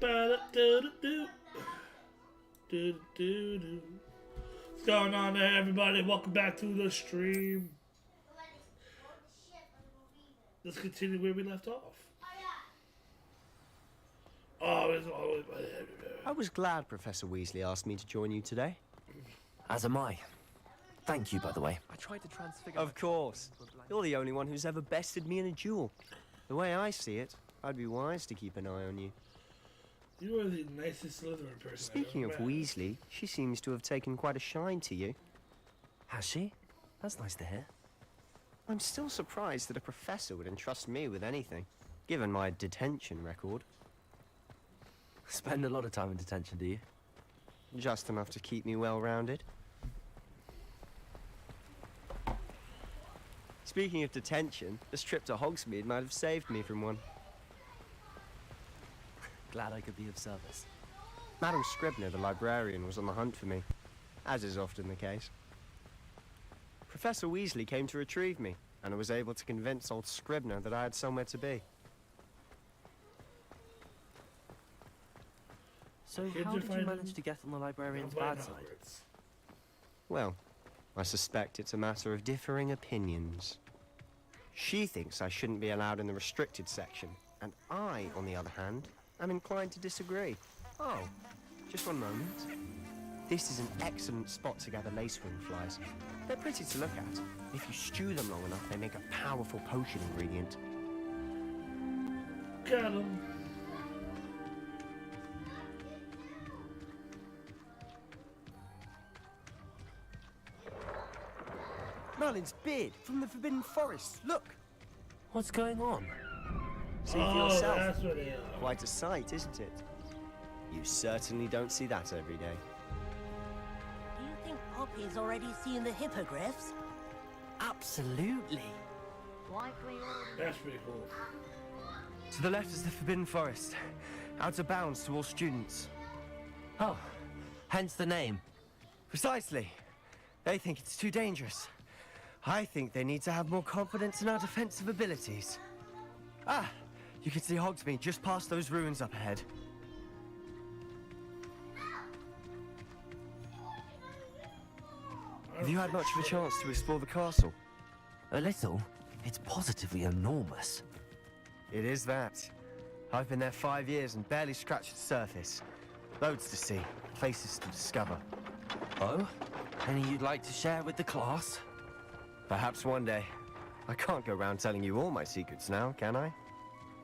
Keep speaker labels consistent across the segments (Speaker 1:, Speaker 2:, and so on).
Speaker 1: Ba-da-do-do-do. Do-do-do-do. What's going on there, everybody? Welcome back to the stream. Let's continue where we left off. Oh, it's always.
Speaker 2: I was glad Professor Weasley asked me to join you today.
Speaker 3: As am I. Thank you, by the way.
Speaker 2: I tried to transfigure. Of course. You're the only one who's ever bested me in a duel. The way I see it, I'd be wise to keep an eye on you.
Speaker 1: You are the nicest Slytherin person.
Speaker 2: Speaking of Weasley, she seems to have taken quite a shine to you.
Speaker 3: Has she? That's nice to hear.
Speaker 2: I'm still surprised that a professor would entrust me with anything, given my detention record.
Speaker 3: Spend a lot of time in detention, do you?
Speaker 2: Just enough to keep me well-rounded. Speaking of detention, this trip to Hogsmeade might have saved me from one.
Speaker 3: Glad I could be of service.
Speaker 2: Madam Scribner, the librarian, was on the hunt for me, as is often the case. Professor Weasley came to retrieve me, and I was able to convince old Scribner that I had somewhere to be.
Speaker 3: So how did you manage to get on the librarian's bad side?
Speaker 2: Well, I suspect it's a matter of differing opinions. She thinks I shouldn't be allowed in the restricted section, and I, on the other hand, am inclined to disagree. Oh, just one moment. This is an excellent spot to gather lacewing flies. They're pretty to look at. If you stew them long enough, they make a powerful potion ingredient.
Speaker 1: Got him.
Speaker 2: Merlin's beard from the Forbidden Forest. Look!
Speaker 3: What's going on?
Speaker 2: See for yourself.
Speaker 1: That's what they are.
Speaker 2: Quite a sight, isn't it? You certainly don't see that every day.
Speaker 4: Do you think Poppy's already seen the hippogriffs?
Speaker 3: Absolutely.
Speaker 1: That's pretty cool.
Speaker 2: To the left is the Forbidden Forest. Out of bounds to all students.
Speaker 3: Oh, hence the name.
Speaker 2: Precisely. They think it's too dangerous. I think they need to have more confidence in our defensive abilities. Ah, you can see Hogsmeade just past those ruins up ahead. Have you had much of a chance to explore the castle?
Speaker 3: A little. It's positively enormous.
Speaker 2: It is that. I've been there 5 years and barely scratched the surface. Loads to see, places to discover.
Speaker 3: Oh? Any you'd like to share with the class?
Speaker 2: Perhaps one day. I can't go around telling you all my secrets now, can I?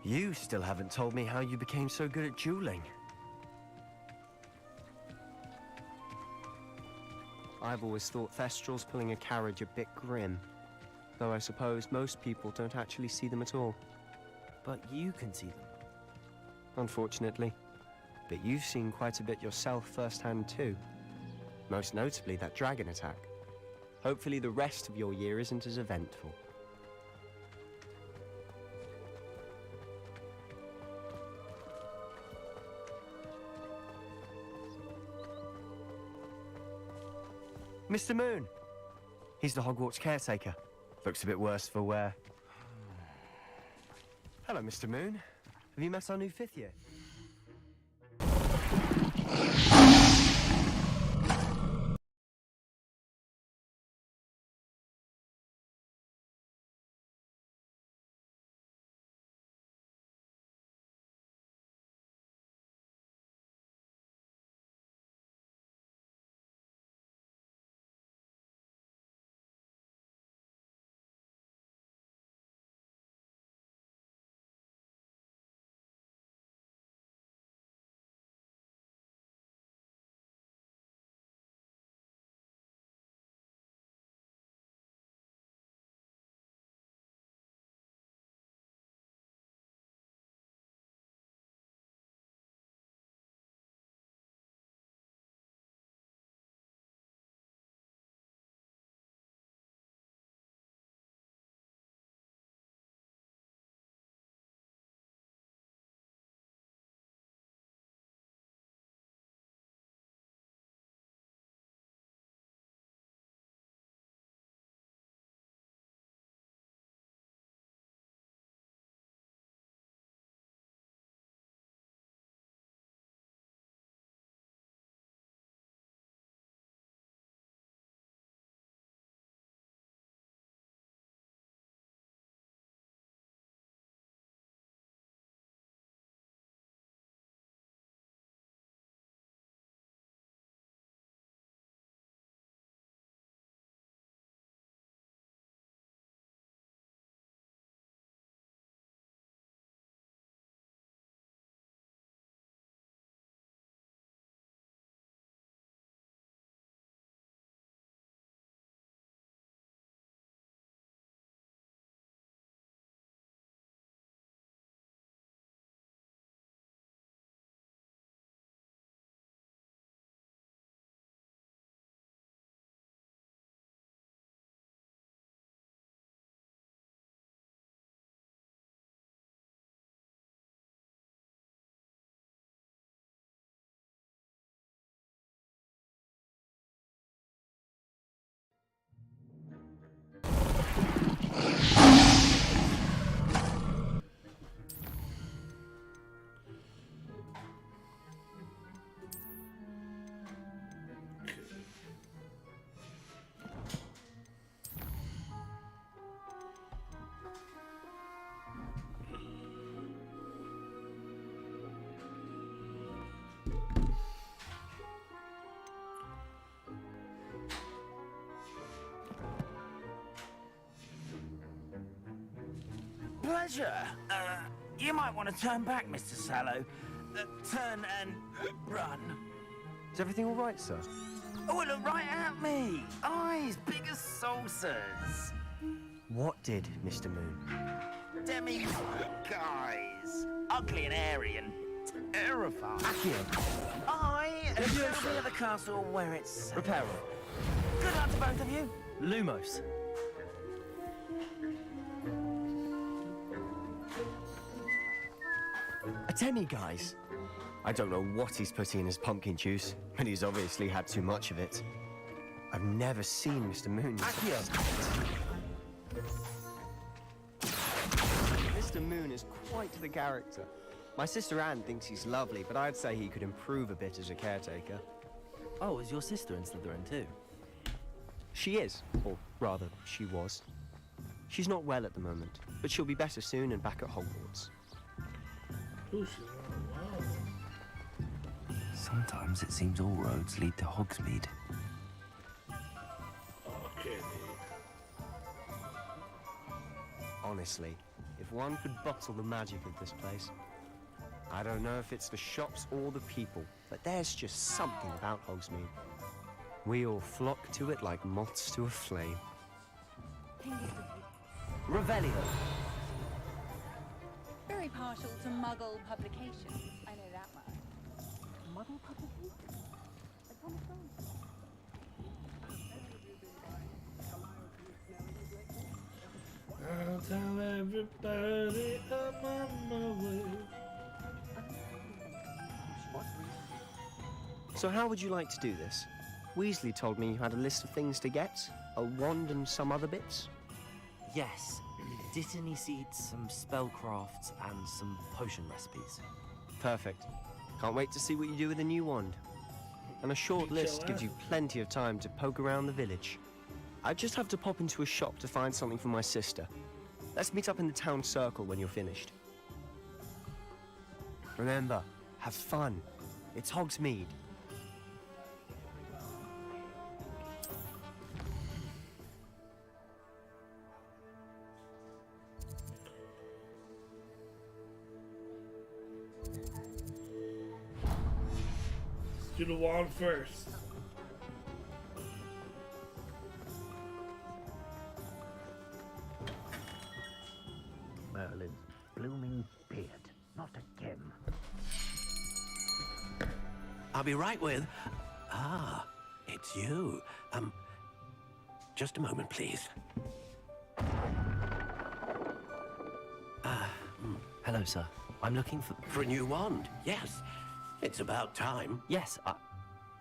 Speaker 2: You still haven't told me how you became so good at dueling. I've always thought Thestrals pulling a carriage a bit grim. Though I suppose most people don't actually see them at all.
Speaker 3: But you can see them.
Speaker 2: Unfortunately. But you've seen quite a bit yourself firsthand too. Most notably that dragon attack. Hopefully the rest of your year isn't as eventful. Mr. Moon! He's the Hogwarts caretaker. Looks a bit worse for wear. Hello, Mr. Moon. Have you met our new 5th year?
Speaker 3: pleasure. You might want to turn back, Mr. Sallow. Turn and run.
Speaker 2: Is everything all right, sir?
Speaker 3: Oh, look right at me. Eyes big as saucers.
Speaker 2: What did, Mr. Moon?
Speaker 3: Demi guys. Ugly and airy and terrifying.
Speaker 2: Accio.
Speaker 3: I am show me at the castle where it's safe.
Speaker 2: Reparo.
Speaker 3: Good luck to both of you.
Speaker 2: Lumos. Atemi, guys. I don't know what he's putting in his pumpkin juice, but he's obviously had too much of it. I've never seen Mr. Moon. Mr. Moon is quite the character. My sister Anne thinks he's lovely, but I'd say he could improve a bit as a caretaker.
Speaker 5: Oh, is your sister in Slytherin too?
Speaker 2: She is, or rather, she was. She's not well at the moment, but she'll be better soon and back at Hogwarts.
Speaker 1: Ooh, she's wow.
Speaker 5: Sometimes it seems all roads lead to Hogsmeade.
Speaker 1: Okay.
Speaker 2: Honestly, if one could bottle the magic of this place. I don't know if it's the shops or the people, but there's just something about Hogsmeade. We all flock to it like moths to a flame.
Speaker 5: Revelio.
Speaker 6: Very partial to Muggle publications. I know that much. Muggle publications? That's on the phone.
Speaker 1: I'll tell everybody I'm on my way.
Speaker 2: So how would you like to do this? Weasley told me you had a list of things to get, a wand and some other bits.
Speaker 5: Yes. Dittany seeds, some spellcrafts, and some potion recipes.
Speaker 2: Perfect. Can't wait to see what you do with the new wand. And a short list gives you plenty of time to poke around the village. I just have to pop into a shop to find something for my sister. Let's meet up in the town circle when you're finished. Remember, have fun. It's Hogsmeade.
Speaker 1: Do the wand first.
Speaker 7: Merlin's blooming beard. Not again.
Speaker 8: I'll be right with... Ah, it's you. Just a moment, please.
Speaker 5: Hello, sir. I'm looking for...
Speaker 8: For a new wand, yes. It's about time.
Speaker 5: Yes,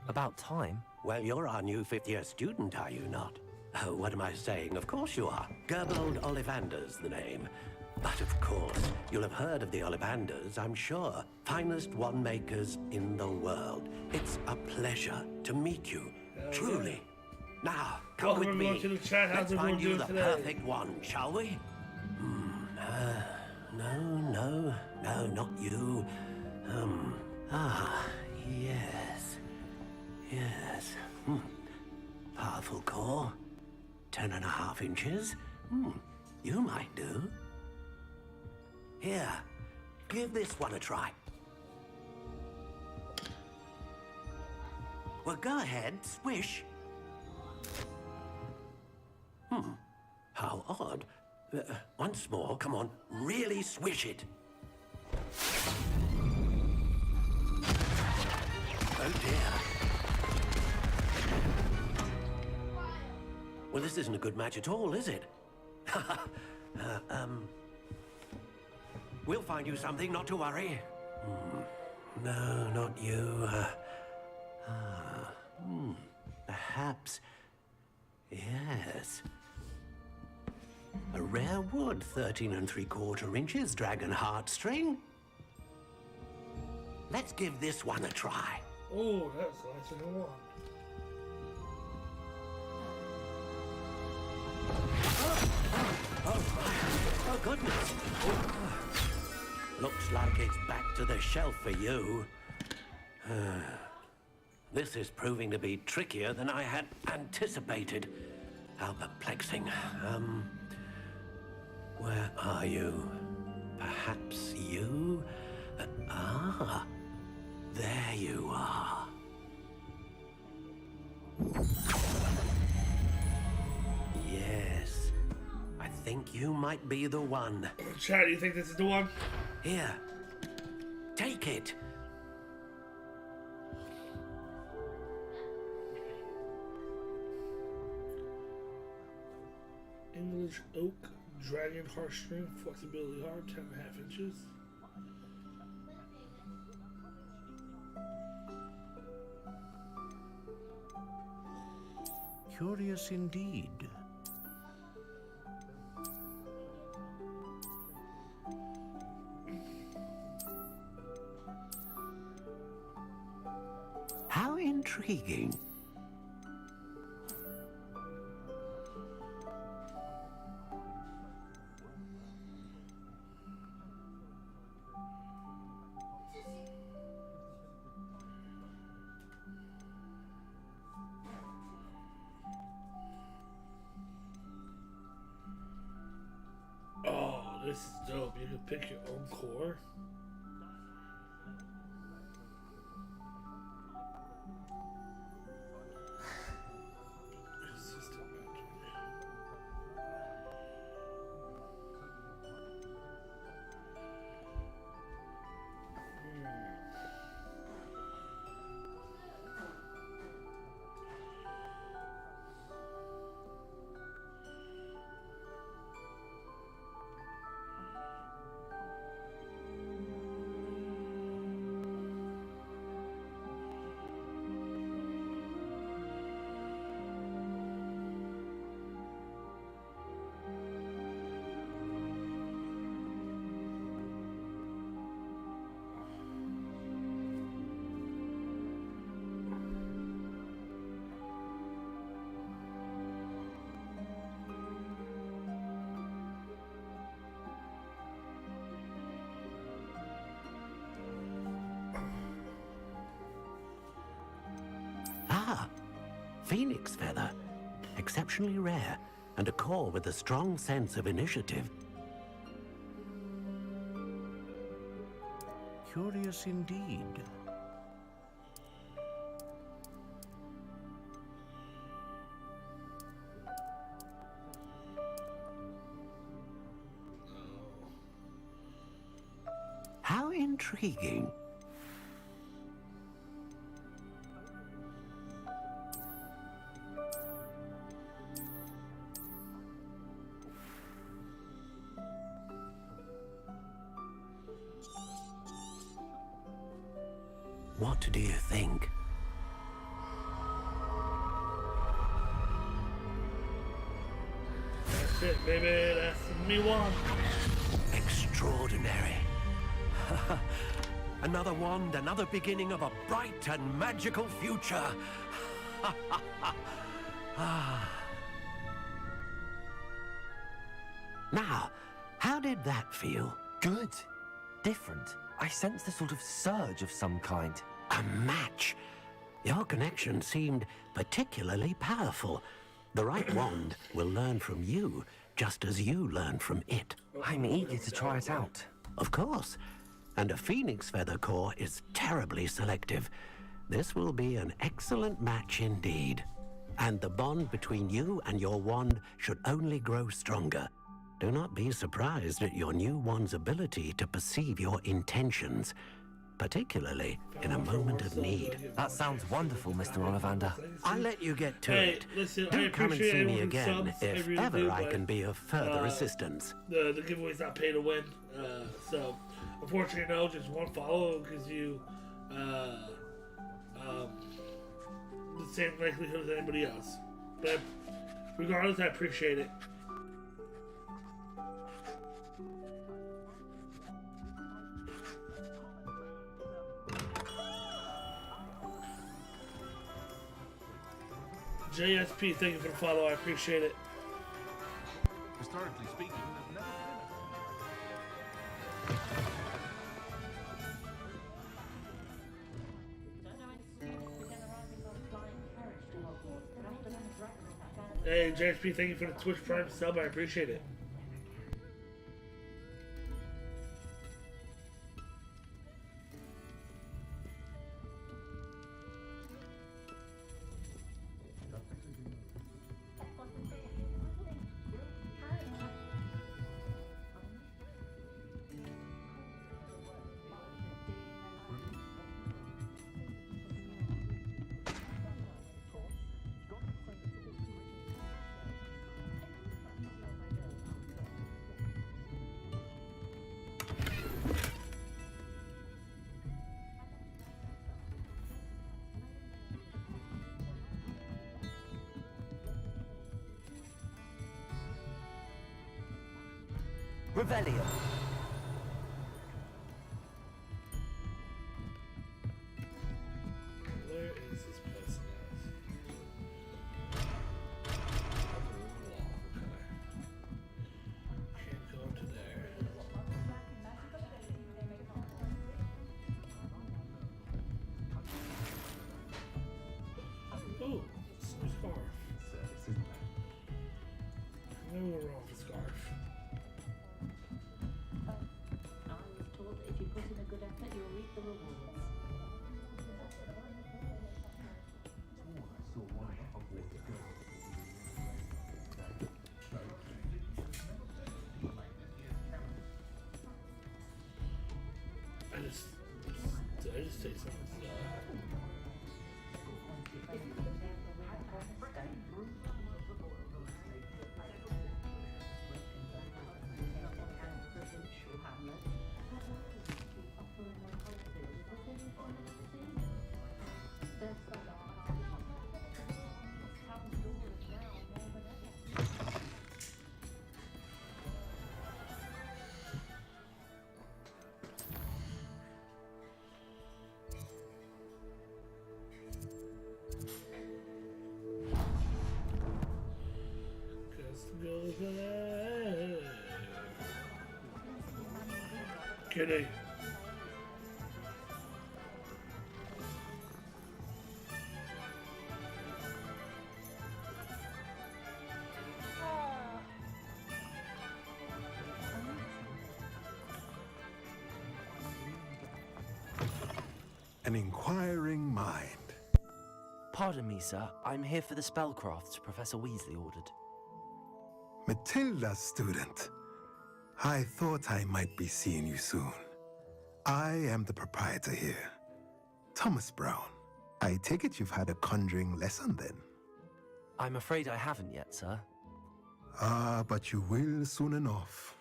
Speaker 5: about time.
Speaker 8: Well, you're our new fifth-year student, are you not? Oh, what am I saying? Of course you are. Gerbold Ollivander's the name. But of course, you'll have heard of the Ollivanders, I'm sure. Finest wand makers in the world. It's a pleasure to meet you, truly. Now, come
Speaker 1: Welcome
Speaker 8: with me.
Speaker 1: everyone to the chat. How's
Speaker 8: Let's
Speaker 1: everyone
Speaker 8: find you
Speaker 1: doing
Speaker 8: the
Speaker 1: today?
Speaker 8: perfect wand, shall we? No, not you. Yes. Powerful core. 10.5 inches. You might do. Here, give this one a try. Well, go ahead, swish. How odd. Once more, come on, really swish it. Oh dear. Well, this isn't a good match at all, is it? We'll find you something, not to worry. No, not you. Perhaps. Yes. A rare wood, 13 3/4 inches, dragon heartstring. Let's give this one a try.
Speaker 1: Oh, that's nice and warm.
Speaker 8: Oh, goodness. Looks like it's back to the shelf for you. This is proving to be trickier than I had anticipated. How perplexing. Where are you? Perhaps you? There you are. Yes, I think you might be the one.
Speaker 1: Chad, do you think this is the one?
Speaker 8: Here, take it.
Speaker 1: English oak, dragon heartstring, flexibility hard, 10.5 inches.
Speaker 7: Curious indeed.
Speaker 8: How intriguing.
Speaker 1: Oh, this is dope. You can pick your own core. Assistant
Speaker 8: Ah, phoenix feather. Exceptionally rare, and a core with a strong sense of initiative.
Speaker 7: Curious indeed.
Speaker 8: How intriguing. What do you think?
Speaker 1: That's it, baby. That's me one.
Speaker 8: Extraordinary. Another wand, another beginning of a bright and magical future. Now, how did that feel?
Speaker 5: Good. Different. I sensed a sort of surge of some kind.
Speaker 8: A match. Your connection seemed particularly powerful. The right wand will learn from you, just as you learn from it.
Speaker 5: I'm eager to try it out.
Speaker 8: Of course. And a phoenix feather core is terribly selective. This will be an excellent match indeed. And the bond between you and your wand should only grow stronger. Do not be surprised at your new wand's ability to perceive your intentions, particularly in a moment of need.
Speaker 5: That sounds wonderful, Mr. Ollivander.
Speaker 8: I'll let you get to
Speaker 1: Hey,
Speaker 8: it.
Speaker 1: listen, I
Speaker 8: Do come and
Speaker 1: appreciate
Speaker 8: see me
Speaker 1: everyone who
Speaker 8: again
Speaker 1: subs. I
Speaker 8: if
Speaker 1: really
Speaker 8: ever
Speaker 1: do,
Speaker 8: I
Speaker 1: but,
Speaker 8: can be of further assistance.
Speaker 1: The giveaway's not pay to win. So, unfortunately, no, just one follow gives you the same likelihood as anybody else. But regardless, I appreciate it. JSP, thank you for the follow. I appreciate it.
Speaker 9: Historically speaking, there's never
Speaker 1: Hey, JSP, thank you for the Twitch Prime sub. I appreciate it.
Speaker 3: Revelio.
Speaker 1: Where is this person at? Okay. Can't go up to there. Oh, scarf. Never go wrong with scarf.
Speaker 10: I was told that if you put in a good effort, you'll reap the rewards.
Speaker 1: Did I just say something? Go for that. Kidding.
Speaker 11: An inquiring mind.
Speaker 5: Pardon me, sir. I'm here for the spellcrafts Professor Weasley ordered.
Speaker 11: Matilda, student. I thought I might be seeing you soon. I am the proprietor here, Thomas Brown. I take it you've had a conjuring lesson then?
Speaker 5: I'm afraid I haven't yet, sir.
Speaker 11: Ah, but you will soon enough.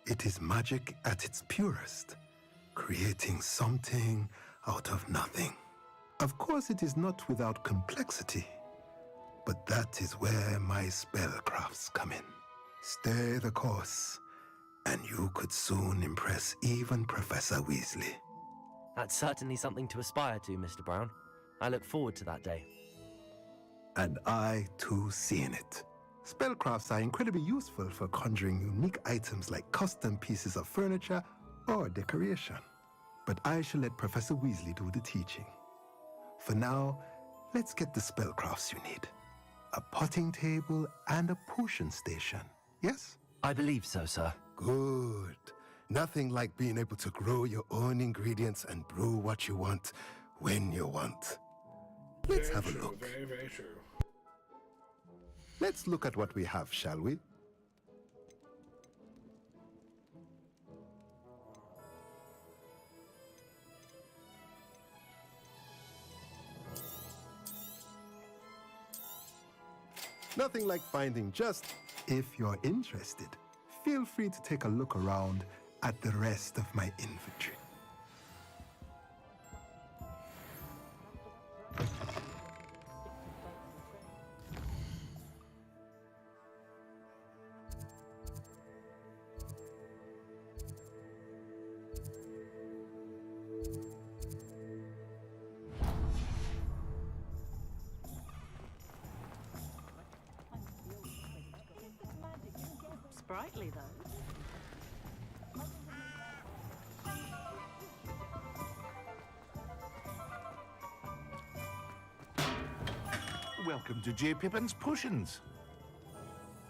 Speaker 11: It is magic at its purest, creating something out of nothing. Of course, it is not without complexity. But that is where my spellcrafts come in. Stay the course, and you could soon impress even Professor Weasley.
Speaker 5: That's certainly something to aspire to, Mr. Brown. I look forward to that day.
Speaker 11: And I, too, seeing it. Spellcrafts are incredibly useful for conjuring unique items like custom pieces of furniture or decoration. But I shall let Professor Weasley do the teaching. For now, let's get the spellcrafts you need. A potting table and a potion station, yes?
Speaker 5: I believe so, sir.
Speaker 11: Good. Nothing like being able to grow your own ingredients and brew what you want when you want. Let's have a look.
Speaker 1: Very, very true.
Speaker 11: Let's look at what we have, shall we? Nothing like finding just, if you're interested, feel free to take a look around at the rest of my inventory.
Speaker 10: Sprightly, though.
Speaker 9: Welcome to J. Pippin's Potions.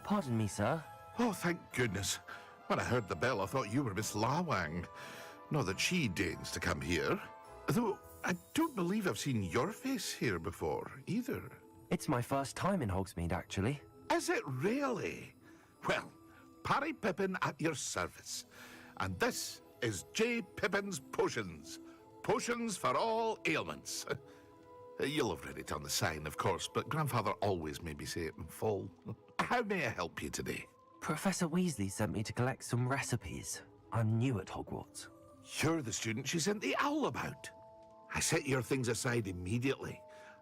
Speaker 5: Pardon me, sir.
Speaker 9: Oh, thank goodness. When I heard the bell, I thought you were Miss Lawang. Not that she deigns to come here. Though I don't believe I've seen your face here before, either.
Speaker 5: It's my first time in Hogsmeade, actually.
Speaker 9: Is it really? Well, Parry Pippin at your service. And this is J. Pippin's Potions. Potions for all ailments. You'll have read it on the sign, of course, but Grandfather always made me say it in full. How may I help you today?
Speaker 5: Professor Weasley sent me to collect some recipes. I'm new at Hogwarts.
Speaker 9: You're the student she sent the owl about. I set your things aside immediately.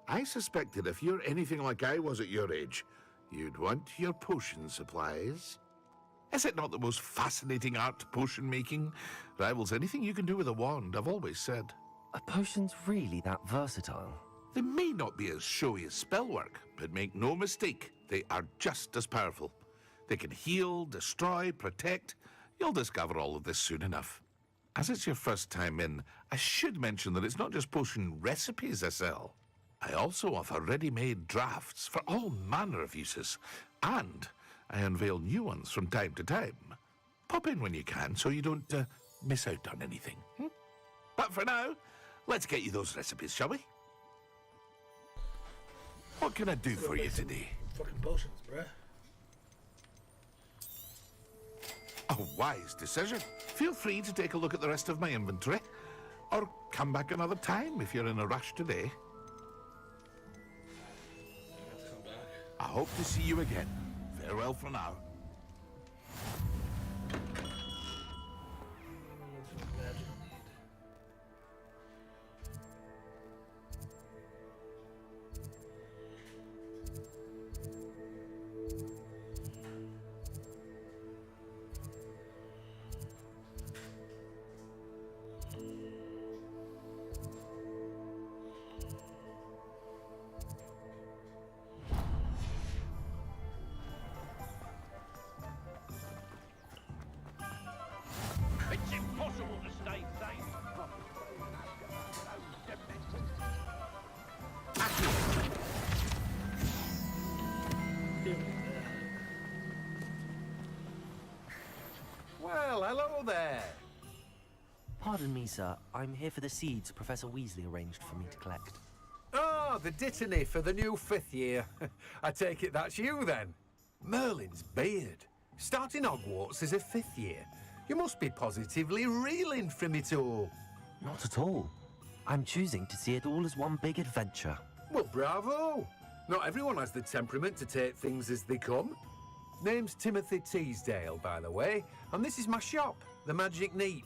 Speaker 9: I suspected if you're anything like I was at your age, you'd want your potion supplies. Is it not the most fascinating art, potion making? Rivals anything you can do with a wand, I've always said.
Speaker 5: Are potions really that versatile?
Speaker 9: They may not be as showy as spellwork, but make no mistake, they are just as powerful. They can heal, destroy, protect. You'll discover all of this soon enough. As it's your first time in, I should mention that it's not just potion recipes I sell. I also offer ready-made drafts for all manner of uses, and I unveil new ones from time to time. Pop in when you can so you don't miss out on anything. But for now, let's get you those recipes, shall we? What can I do for you today?
Speaker 1: Fucking potions, bruh.
Speaker 9: A wise decision. Feel free to take a look at the rest of my inventory, or come back another time if you're in a rush today. I hope to see you again. Farewell for now.
Speaker 3: It's impossible to stay safe.
Speaker 12: Well, hello there.
Speaker 5: Pardon me, sir. I'm here for the seeds Professor Weasley arranged for me to collect.
Speaker 12: Oh, the dittany for the new 5th year. I take it that's you, then. Merlin's beard. Starting Hogwarts as a 5th year. You must be positively reeling from it all.
Speaker 5: Not at all. I'm choosing to see it all as one big adventure.
Speaker 12: Well, bravo. Not everyone has the temperament to take things as they come. Name's Timothy Teasdale, by the way, and this is my shop, the Magic Neep.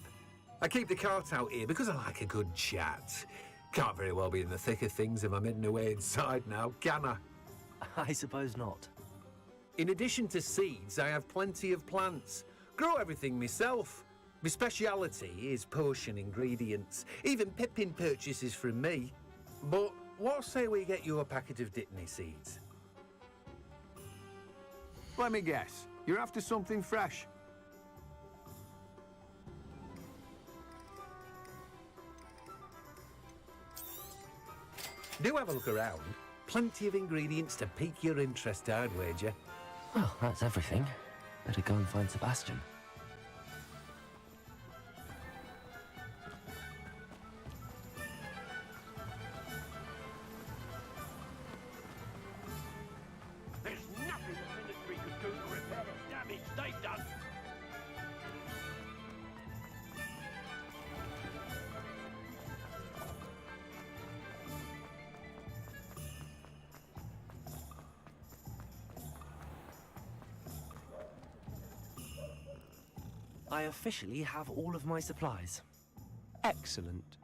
Speaker 12: I keep the cart out here because I like a good chat. Can't very well be in the thick of things if I'm hidden away inside now, can I?
Speaker 5: I suppose not.
Speaker 12: In addition to seeds, I have plenty of plants. Grow everything myself. My speciality is potion ingredients. Even Pippin purchases from me. But what say we get you a packet of dittany seeds?
Speaker 13: Let me guess. You're after something fresh.
Speaker 12: Do have a look around. Plenty of ingredients to pique your interest, I'd wager.
Speaker 5: Well, that's everything. Better go and find Sebastian.
Speaker 3: There's nothing the Ministry could do to repair the damage they've done.
Speaker 5: I officially have all of my supplies.
Speaker 2: Excellent.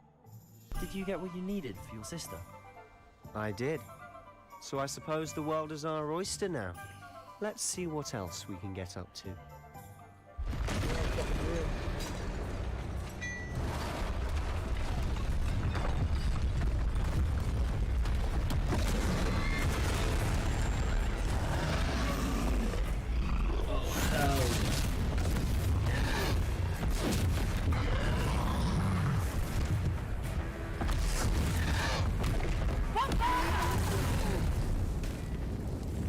Speaker 5: Did you get what you needed for your sister?
Speaker 2: I did. So I suppose the world is our oyster now. Let's see what else we can get up to.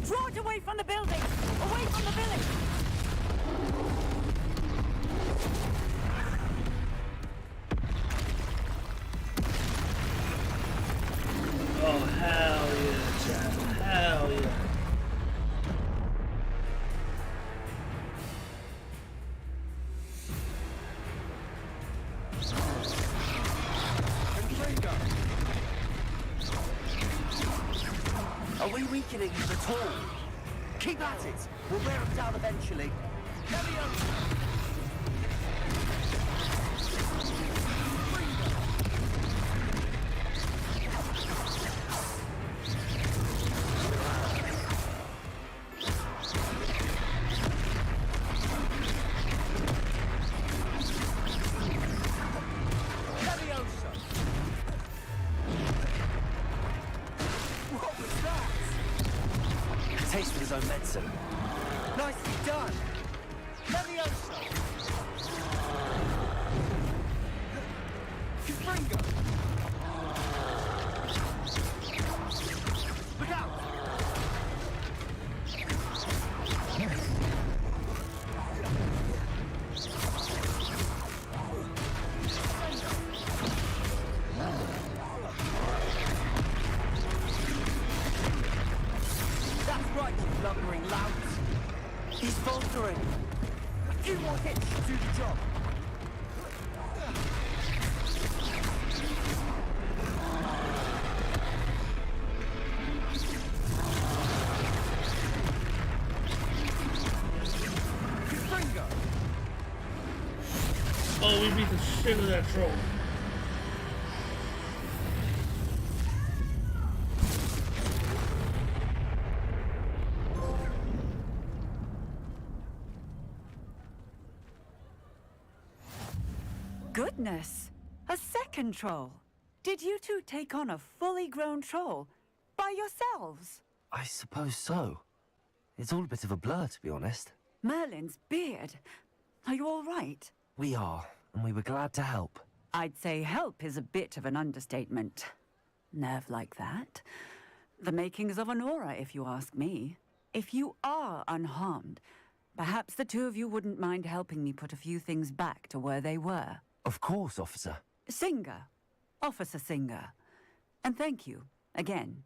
Speaker 4: Draw it away from the building! Away from the village!
Speaker 1: Oh, hell yeah, Chad. Hell yeah.
Speaker 3: Are we weakening you at all? Keep at it. We'll wear them down eventually. Carry on. taste with his own medicine. Nicely done! Leviosa! Confringo! Look out! That's right, you lumbering louts. He's faltering. A few more hits to do the job. Confringo!
Speaker 1: Oh, we beat the shit out of that troll.
Speaker 14: Goodness! A second troll! Did you two take on a fully grown troll by yourselves?
Speaker 5: I suppose so. It's all a bit of a blur, to be honest.
Speaker 14: Merlin's beard. Are you all right?
Speaker 5: We are, and we were glad to help.
Speaker 14: I'd say help is a bit of an understatement. Nerve like that. The makings of an aura, if you ask me. If you are unharmed, perhaps the two of you wouldn't mind helping me put a few things back to where they were.
Speaker 5: Of course, officer.
Speaker 14: Singer. Officer Singer. And thank you, again.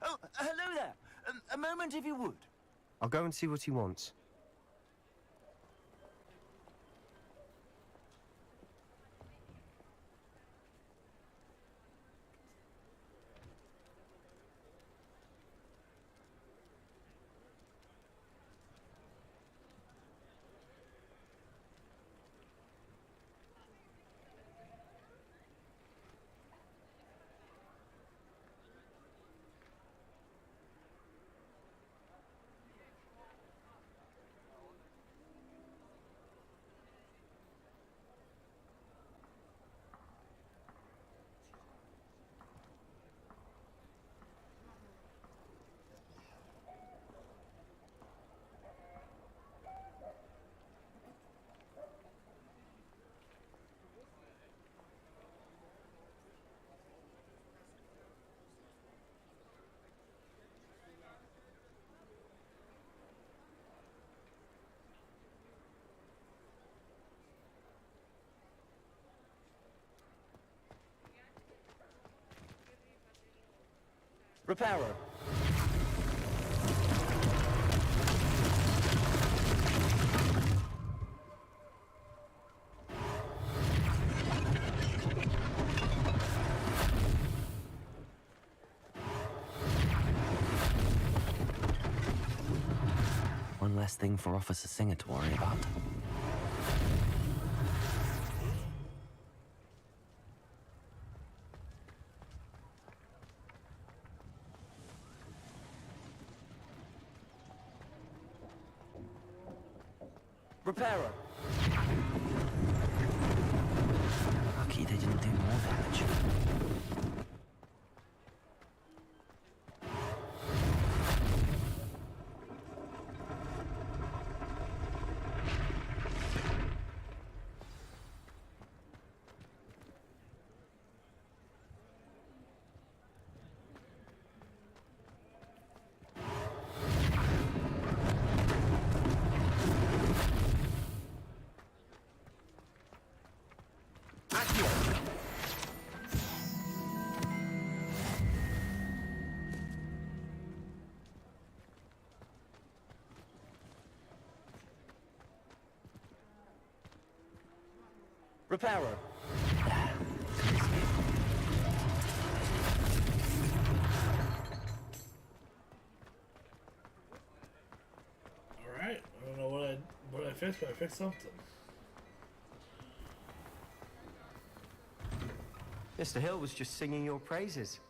Speaker 3: Oh, hello there. A moment if you would.
Speaker 2: I'll go and see what he wants.
Speaker 3: Reparo.
Speaker 5: One less thing for Officer Singer to worry about.
Speaker 3: Reparo.
Speaker 5: Lucky they didn't do more damage.
Speaker 3: Reparo.
Speaker 1: Alright, I don't know what I fixed, but I fixed something.
Speaker 2: Mr. Hill was just singing your praises.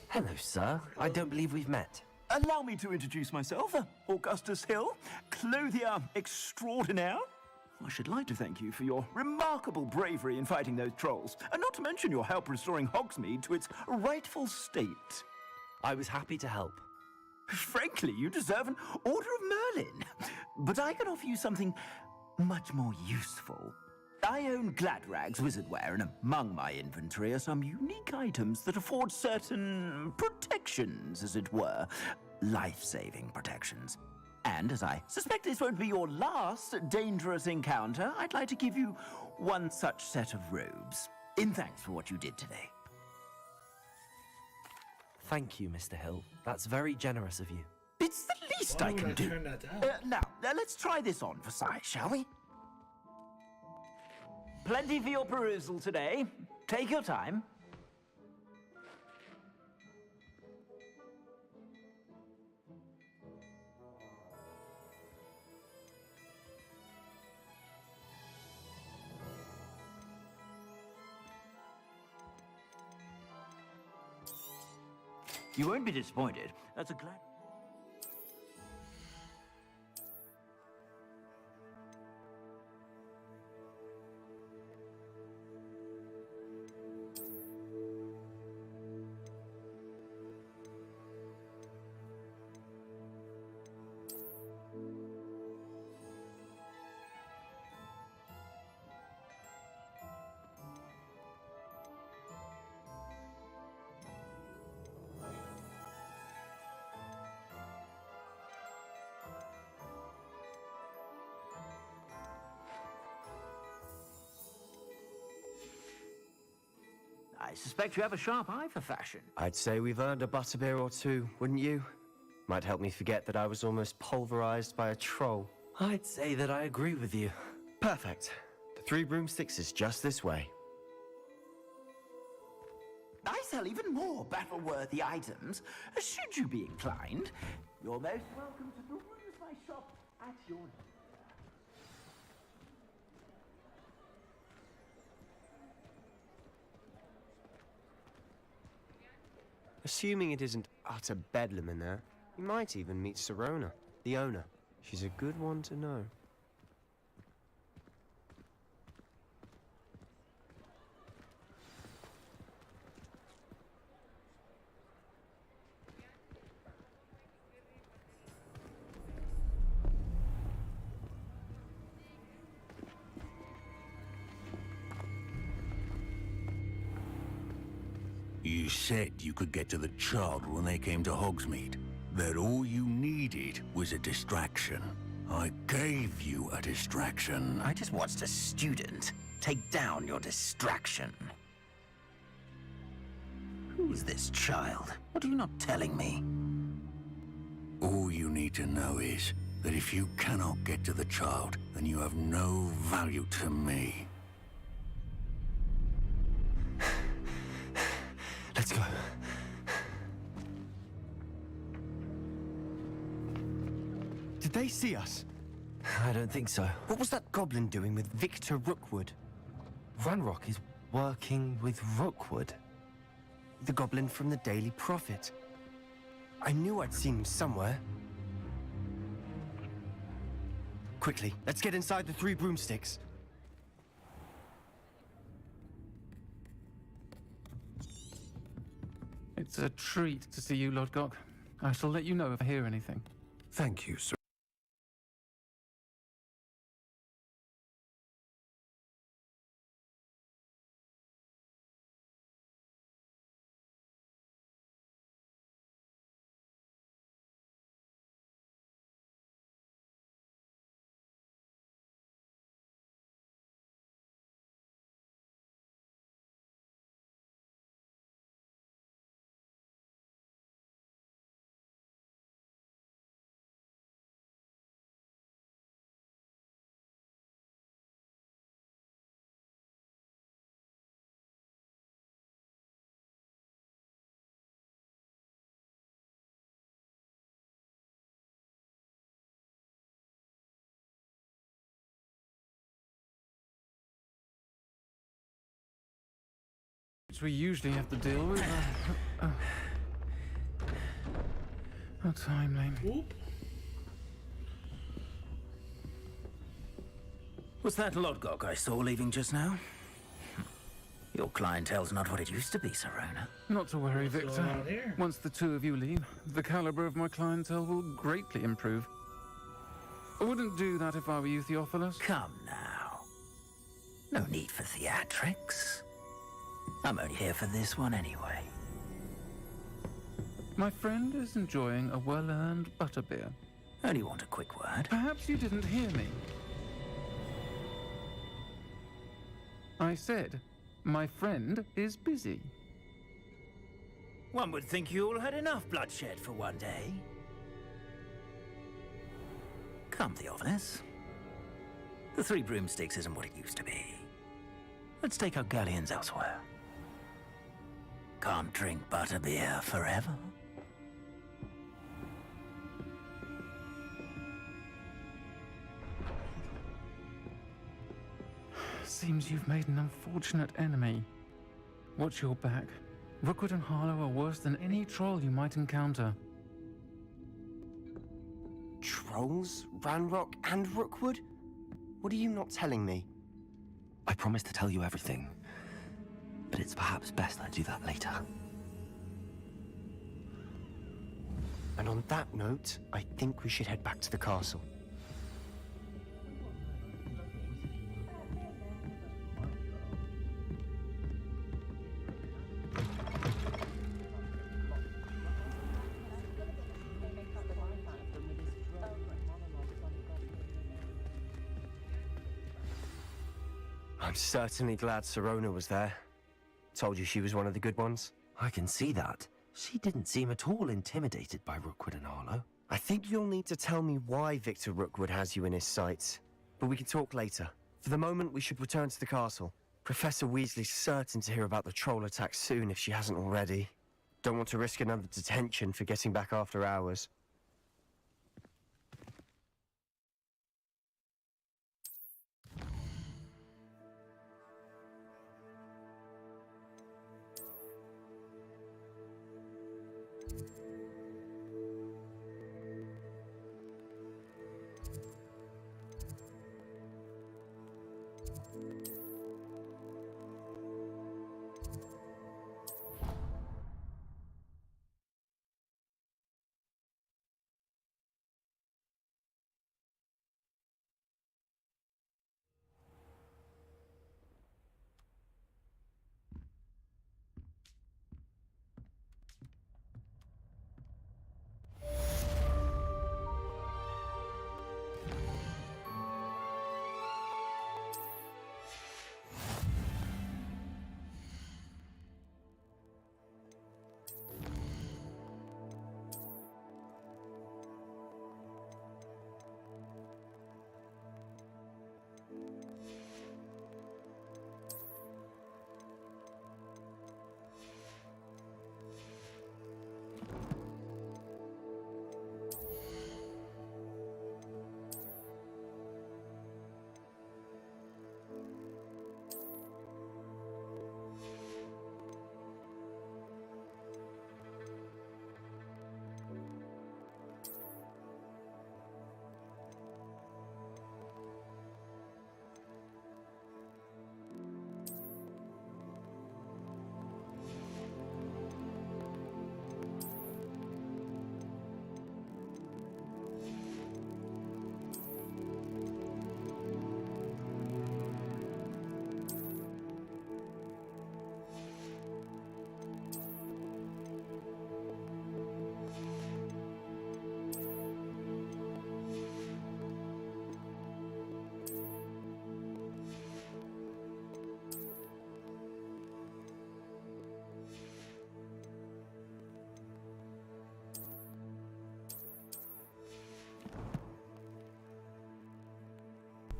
Speaker 5: Hello, sir. I don't believe we've met.
Speaker 3: Allow me to introduce myself, Augustus Hill, clothier extraordinaire. I should like to thank you for your remarkable bravery in fighting those trolls, and not to mention your help restoring Hogsmeade to its rightful state.
Speaker 5: I was happy to help.
Speaker 3: Frankly, you deserve an Order of Merlin. But I can offer you something much more useful. I own Gladrag's wizardware, and among my inventory are some unique items that afford certain protections, as it were. Life-saving protections. And as I suspect this won't be your last dangerous encounter, I'd like to give you one such set of robes, in thanks for what you did today.
Speaker 5: Thank you, Mr. Hill. That's very generous of you.
Speaker 3: It's the least I can do. Now, let's try this on for size, shall we? Plenty for your perusal today. Take your time. You won't be disappointed. That's a glad... I suspect you have a sharp eye for fashion.
Speaker 2: I'd say we've earned a butterbeer or two, wouldn't you? Might help me forget that I was almost pulverized by a troll.
Speaker 5: I'd say that I agree with you.
Speaker 2: Perfect. The Three Broomsticks is just this way.
Speaker 3: I sell even more battle-worthy items, should you be inclined. You're most welcome to peruse my shop at your leisure.
Speaker 2: Assuming it isn't utter bedlam in there, you might even meet Serona, the owner. She's a good one to know.
Speaker 15: You said you could get to the child when they came to Hogsmeade. That all you needed was a distraction. I gave you a distraction.
Speaker 3: I just watched a student take down your distraction. Who's this child? What are you not telling me?
Speaker 15: All you need to know is that if you cannot get to the child, then you have no value to me.
Speaker 2: Let's go. Did they see us?
Speaker 5: I don't think so.
Speaker 2: What was that goblin doing with Victor Rookwood?
Speaker 5: Ranrock is working with Rookwood.
Speaker 2: The goblin from the Daily Prophet. I knew I'd seen him somewhere. Quickly, let's get inside the Three Broomsticks.
Speaker 16: It's a treat to see you, Lodgok. I shall let you know if I hear anything.
Speaker 13: Thank you, sir.
Speaker 16: Which we usually have to deal with. Oh, time lane.
Speaker 3: Was that Lodgok I saw leaving just now? Your clientele's not what it used to be, Serona.
Speaker 16: Not to worry,
Speaker 1: What's
Speaker 16: Victor.
Speaker 1: going on here?
Speaker 16: Once the two of you leave, the caliber of my clientele will greatly improve. I wouldn't do that if I were you, Theophilus.
Speaker 3: Come now. No need for theatrics. I'm only here for this one anyway.
Speaker 16: My friend is enjoying a well-earned butterbeer.
Speaker 3: Only want a quick word.
Speaker 16: Perhaps you didn't hear me. I said, my friend is busy.
Speaker 3: One would think you all had enough bloodshed for one day. Come, Theophilus. The Three Broomsticks isn't what it used to be. Let's take our galleons elsewhere. Can't drink butterbeer forever.
Speaker 16: Seems you've made an unfortunate enemy. Watch your back. Rookwood and Harlow are worse than any troll you might encounter.
Speaker 2: Trolls, Ranrock, and Rookwood? What are you not telling me?
Speaker 5: I promised to tell you everything, but it's perhaps best I do that later.
Speaker 2: And on that note, I think we should head back to the castle. I'm certainly glad Serona was there. Told you she was one of the good ones.
Speaker 5: I can see that. She didn't seem at all intimidated by Rookwood and Harlow.
Speaker 2: I think you'll need to tell me why Victor Rookwood has you in his sights. But we can talk later. For the moment, we should return to the castle. Professor Weasley's certain to hear about the troll attack soon if she hasn't already. Don't want to risk another detention for getting back after hours.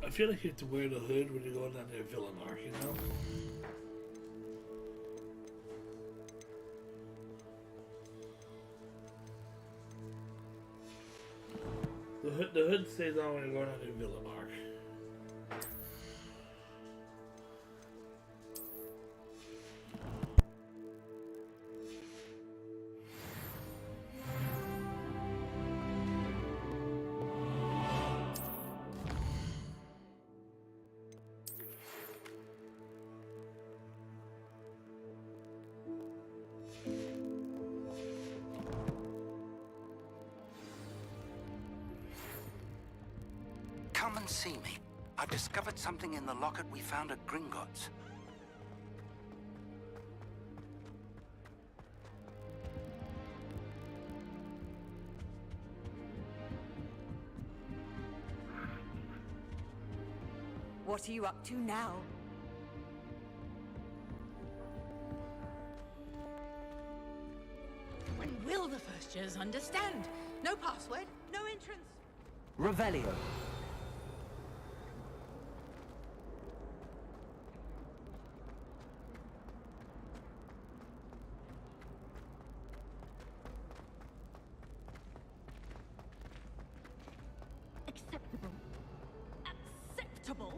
Speaker 1: I feel like you have to wear the hood when you're going down there Villa Mark, you know? The hood stays on when you're going down there Villa Mark.
Speaker 17: Come see me. I've discovered something in the locket we found at Gringotts.
Speaker 14: What are you up to now?
Speaker 18: When will the first years understand? No password, no entrance.
Speaker 5: Revelio.
Speaker 18: Acceptable. Acceptable?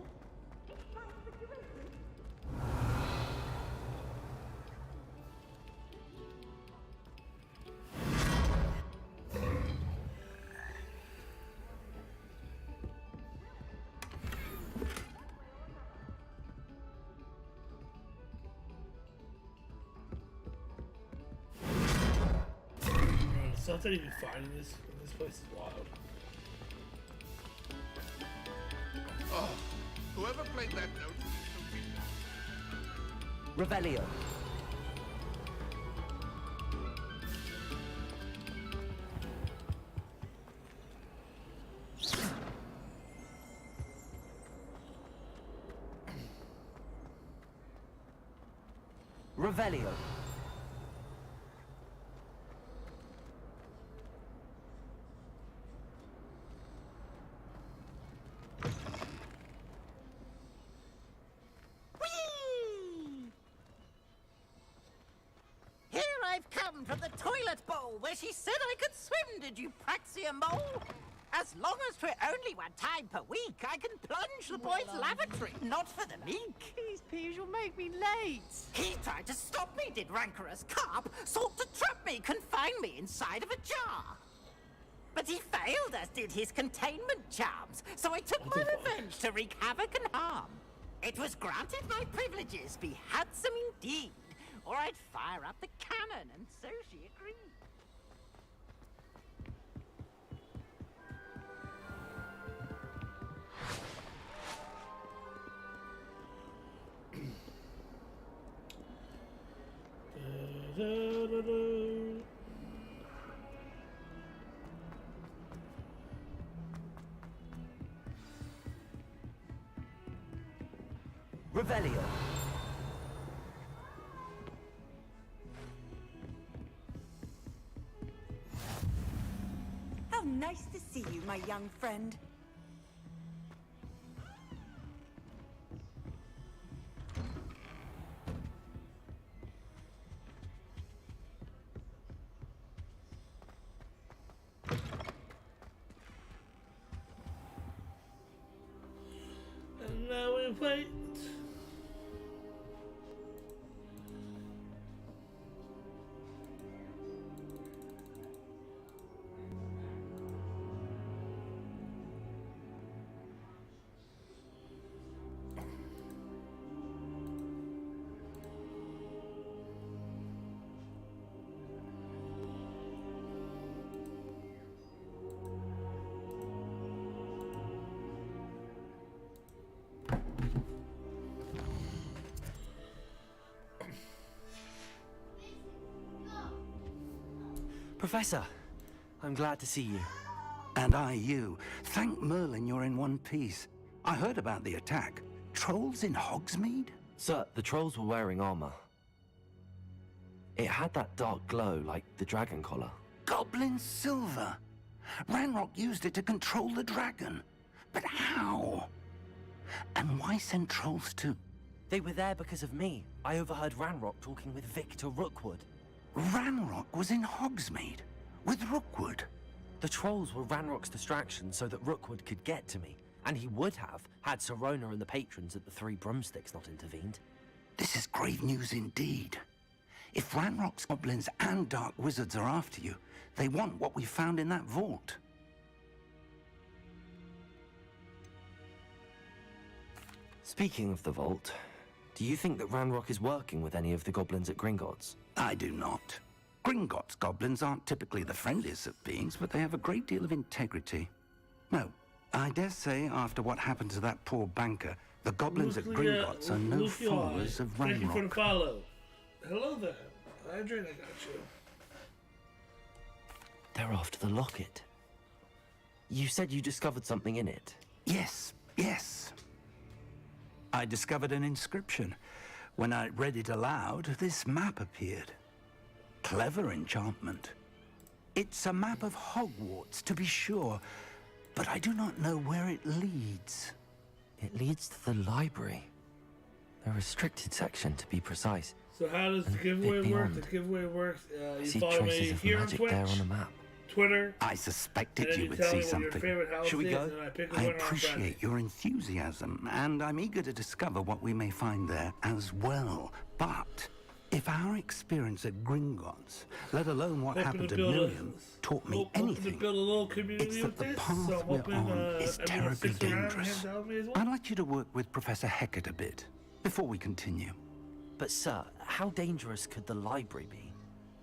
Speaker 1: The stuff that you can find in this place is wild.
Speaker 9: Oh, whoever played that note.
Speaker 5: Revelio. Revelio.
Speaker 4: Here I've come from the toilet bowl where she said I could swim, did you praxia mole? As long as for only one time per week, I can plunge the boy's lavatory, not for the meek.
Speaker 18: Please, Piers, you'll make me late.
Speaker 4: He tried to stop me, did rancorous carp, sought to trap me, confine me inside of a jar. But he failed, as did his containment charms, so I took my revenge to wreak havoc and harm. It was granted my privileges be handsome indeed, or I'd fire up the cannon, and so she agreed.
Speaker 5: Revelio.
Speaker 14: How nice to see you, my young friend.
Speaker 1: And now we wait.
Speaker 5: Professor, I'm glad to see you.
Speaker 17: And I you. Thank Merlin you're in one piece. I heard about the attack. Trolls in Hogsmeade?
Speaker 5: Sir, the trolls were wearing armor. It had that dark glow like the dragon collar.
Speaker 17: Goblin silver. Ranrock used it to control the dragon. But how? And why send trolls to...
Speaker 5: They were there because of me. I overheard Ranrock talking with Victor Rookwood.
Speaker 17: Ranrock was in Hogsmeade with Rookwood.
Speaker 5: The trolls were Ranrock's distraction so that Rookwood could get to me, and he would have had Sirona and the patrons at the Three Broomsticks not intervened.
Speaker 17: This is grave news indeed. If Ranrock's goblins and dark wizards are after you, they want what we found in that vault.
Speaker 5: Speaking of the vault, do you think that Ranrock is working with any of the goblins at Gringotts?
Speaker 17: I do not. Gringotts goblins aren't typically the friendliest of beings, but they have a great deal of integrity. No, I dare say, after what happened to that poor banker, the goblins at Gringotts are no followers of
Speaker 1: Thank you for the
Speaker 17: Ranrock.
Speaker 1: follow. Hello there. Adrian, I got you.
Speaker 5: They're after the locket. You said you discovered something in it.
Speaker 17: Yes, yes. I discovered an inscription. When I read it aloud, this map appeared. Clever enchantment. It's a map of Hogwarts, to be sure, but I do not know where it leads.
Speaker 5: It leads to the library. The restricted section, to be precise.
Speaker 1: So how does the giveaway work? The giveaway works.
Speaker 5: I
Speaker 1: You
Speaker 5: see
Speaker 1: follow me
Speaker 5: traces of
Speaker 1: here on
Speaker 5: magic
Speaker 1: Twitch,
Speaker 5: there on the map.
Speaker 1: Twitter.
Speaker 17: I suspected
Speaker 1: and then
Speaker 17: you would
Speaker 1: tell
Speaker 17: see
Speaker 1: me what your
Speaker 17: something.
Speaker 1: favorite house
Speaker 17: Shall we
Speaker 1: is,
Speaker 17: go?
Speaker 1: and I pick a
Speaker 17: I
Speaker 1: winner on Friday.
Speaker 17: appreciate your enthusiasm, and I'm eager to discover what we may find there as well. But if our experience at Gringotts, let alone what
Speaker 1: Hoping
Speaker 17: happened
Speaker 1: to
Speaker 17: to
Speaker 1: build a-
Speaker 17: Miriam, taught me
Speaker 1: hoping
Speaker 17: anything,
Speaker 1: to build a little community
Speaker 17: it's that
Speaker 1: with
Speaker 17: the
Speaker 1: this,
Speaker 17: path
Speaker 1: so I'm
Speaker 17: we're
Speaker 1: hoping,
Speaker 17: on is
Speaker 1: everyone
Speaker 17: terribly
Speaker 1: sticks around and
Speaker 17: dangerous.
Speaker 1: hangs out with me as well.
Speaker 17: I'd like you to work with Professor Hecat a bit before we continue.
Speaker 5: But sir, how dangerous could the library be?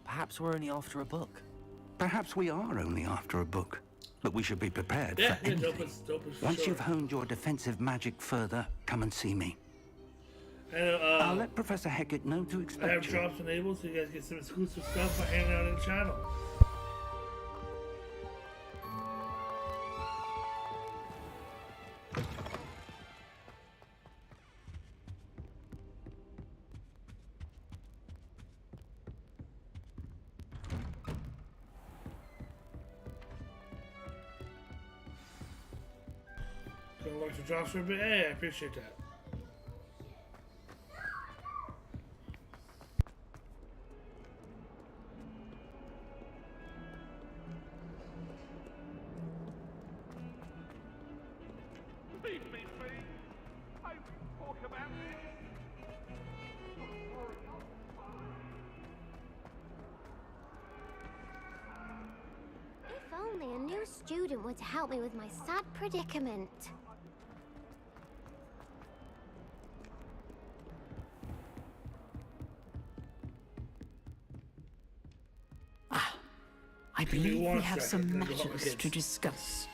Speaker 5: Perhaps we're only after a book.
Speaker 17: Perhaps we are only after a book, but we should be prepared
Speaker 1: Yeah,
Speaker 17: for
Speaker 1: yeah, dope
Speaker 17: anything.
Speaker 1: is for
Speaker 17: Once
Speaker 1: sure.
Speaker 17: you've honed your defensive magic further, come and see me.
Speaker 1: And,
Speaker 17: I'll let Professor Hecat know to
Speaker 1: I
Speaker 17: expect
Speaker 1: have
Speaker 17: you.
Speaker 1: drops enabled so you guys get some exclusive stuff by hanging out in the channel. Gonna look for drops for a bit. Hey, I appreciate that.
Speaker 9: Leave me free. I spoke about it.
Speaker 19: If only a new student would help me with my sad predicament.
Speaker 20: I
Speaker 1: Give me
Speaker 20: believe we
Speaker 1: one
Speaker 20: have
Speaker 1: second,
Speaker 20: some
Speaker 1: let me go
Speaker 20: matters
Speaker 1: get
Speaker 20: to discuss.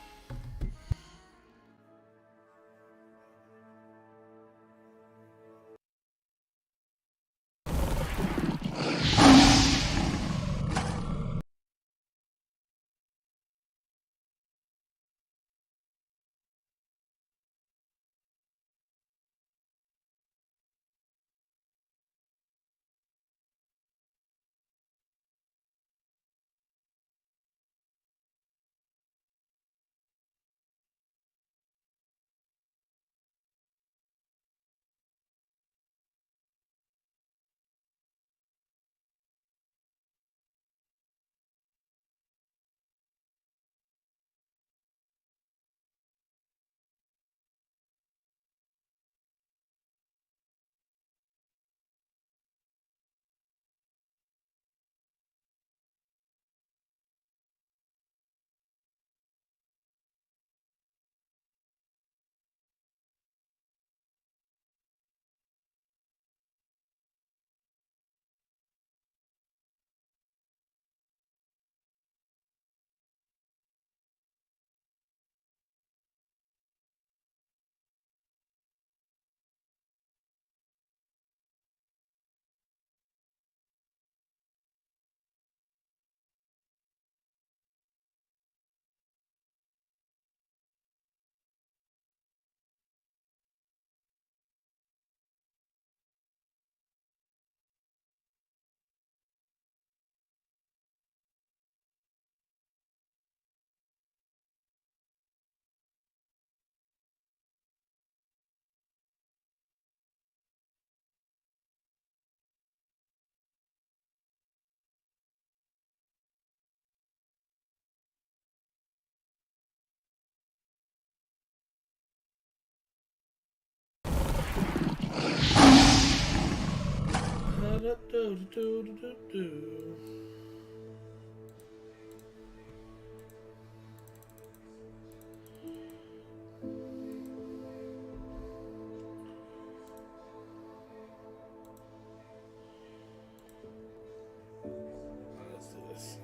Speaker 1: Let's do this.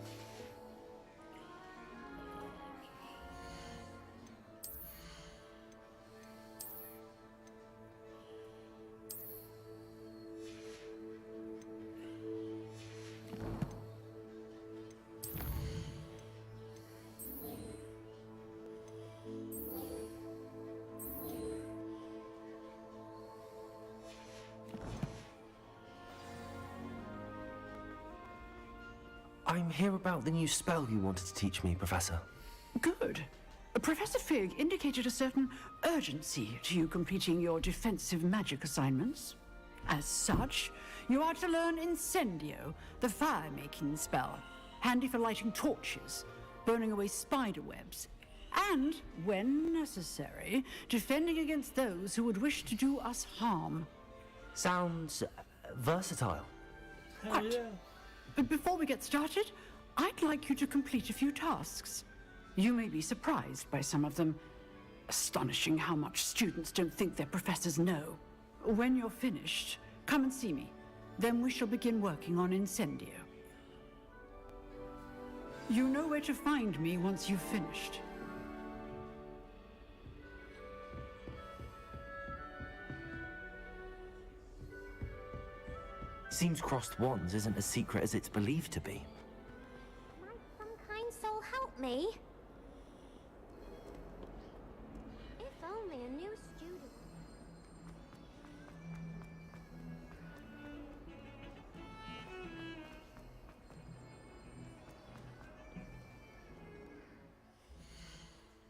Speaker 5: I'm here about the new spell you wanted to teach me, Professor.
Speaker 20: Good. Professor Fig indicated a certain urgency to you completing your defensive magic assignments. As such, you are to learn Incendio, the fire-making spell, handy for lighting torches, burning away spider webs, and, when necessary, defending against those who would wish to do us harm.
Speaker 5: Sounds versatile.
Speaker 1: Hell yeah.
Speaker 20: But before we get started, I'd like you to complete a few tasks. You may be surprised by some of them. Astonishing how much students don't think their professors know. When you're finished, come and see me. Then we shall begin working on Incendio. You know where to find me once you've finished.
Speaker 5: Seems crossed wands isn't as secret as it's believed to be.
Speaker 19: Might some kind soul help me? If only a new student.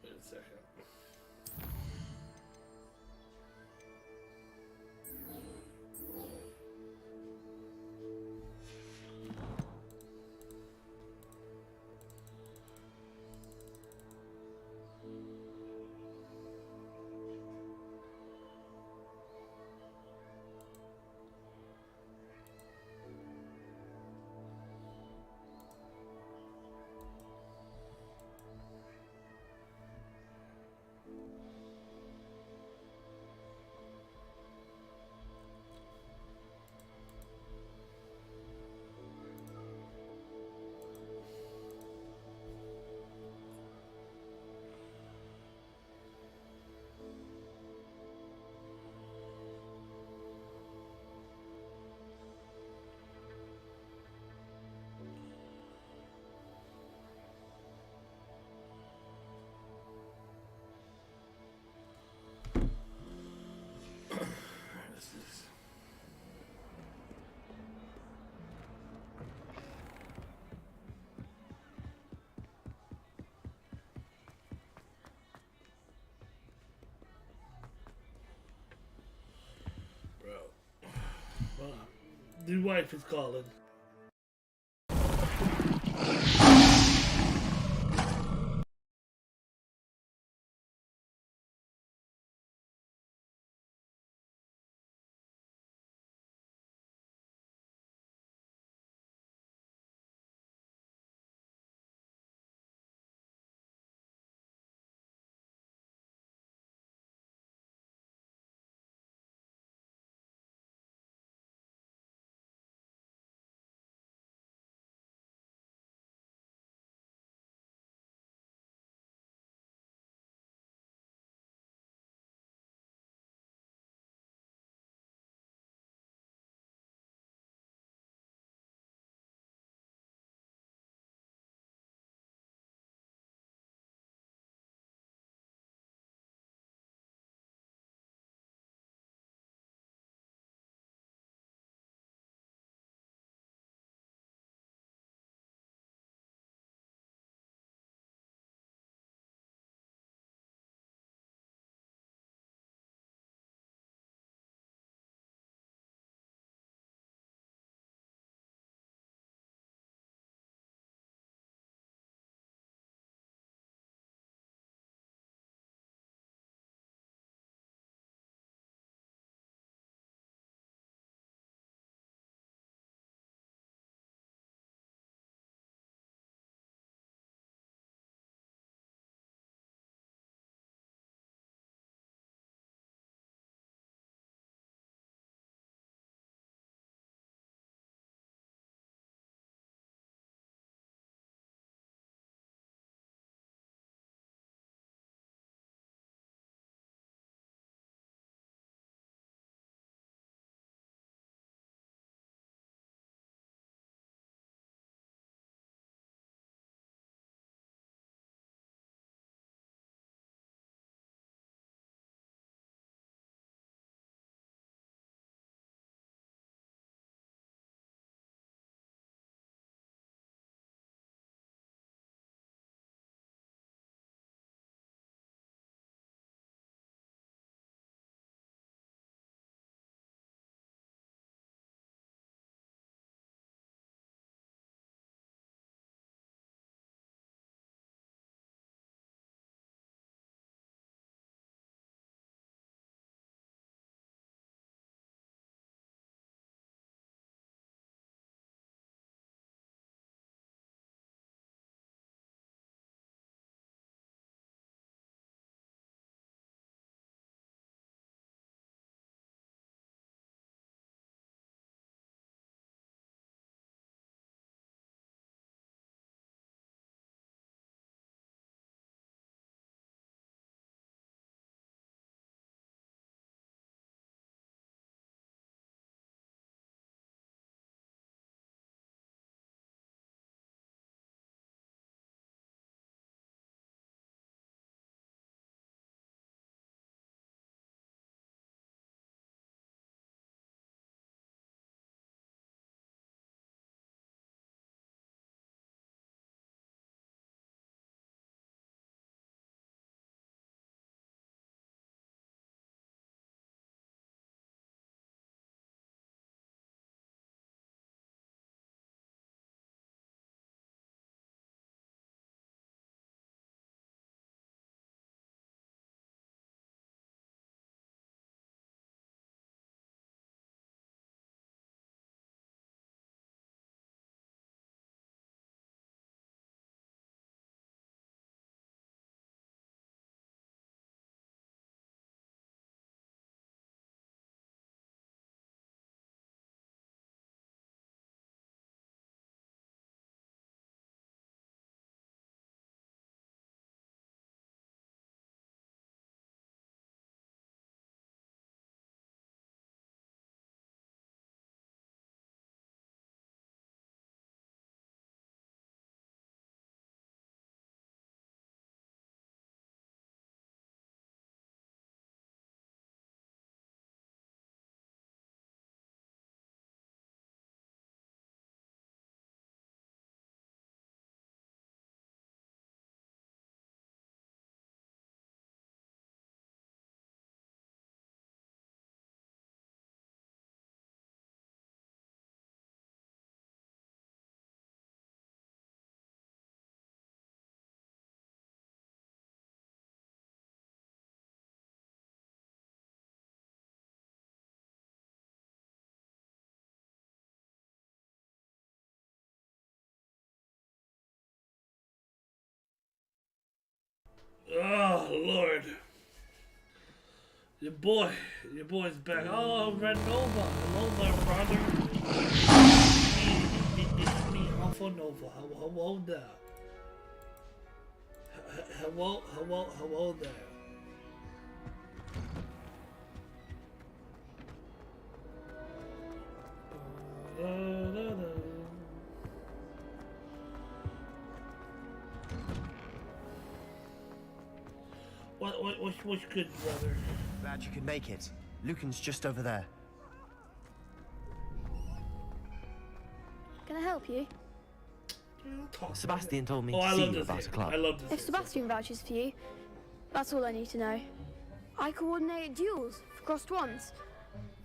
Speaker 1: Wait a second. The wife is calling. Oh, Lord. Your boy's back. Oh, Red Nova. Hello there, brother. Me, Alpha Nova. Hello there. Hello there. What's good, brother?
Speaker 2: Glad you could make it. Lucan's just over there.
Speaker 21: Can I help you?
Speaker 5: Sebastian told me
Speaker 1: Oh,
Speaker 5: to
Speaker 1: I
Speaker 5: see
Speaker 1: love
Speaker 5: you
Speaker 1: this
Speaker 5: about a
Speaker 1: game.
Speaker 5: club.
Speaker 1: I love this
Speaker 21: If Sebastian vouches for you, that's all I need to know. I coordinate duels for crossed ones.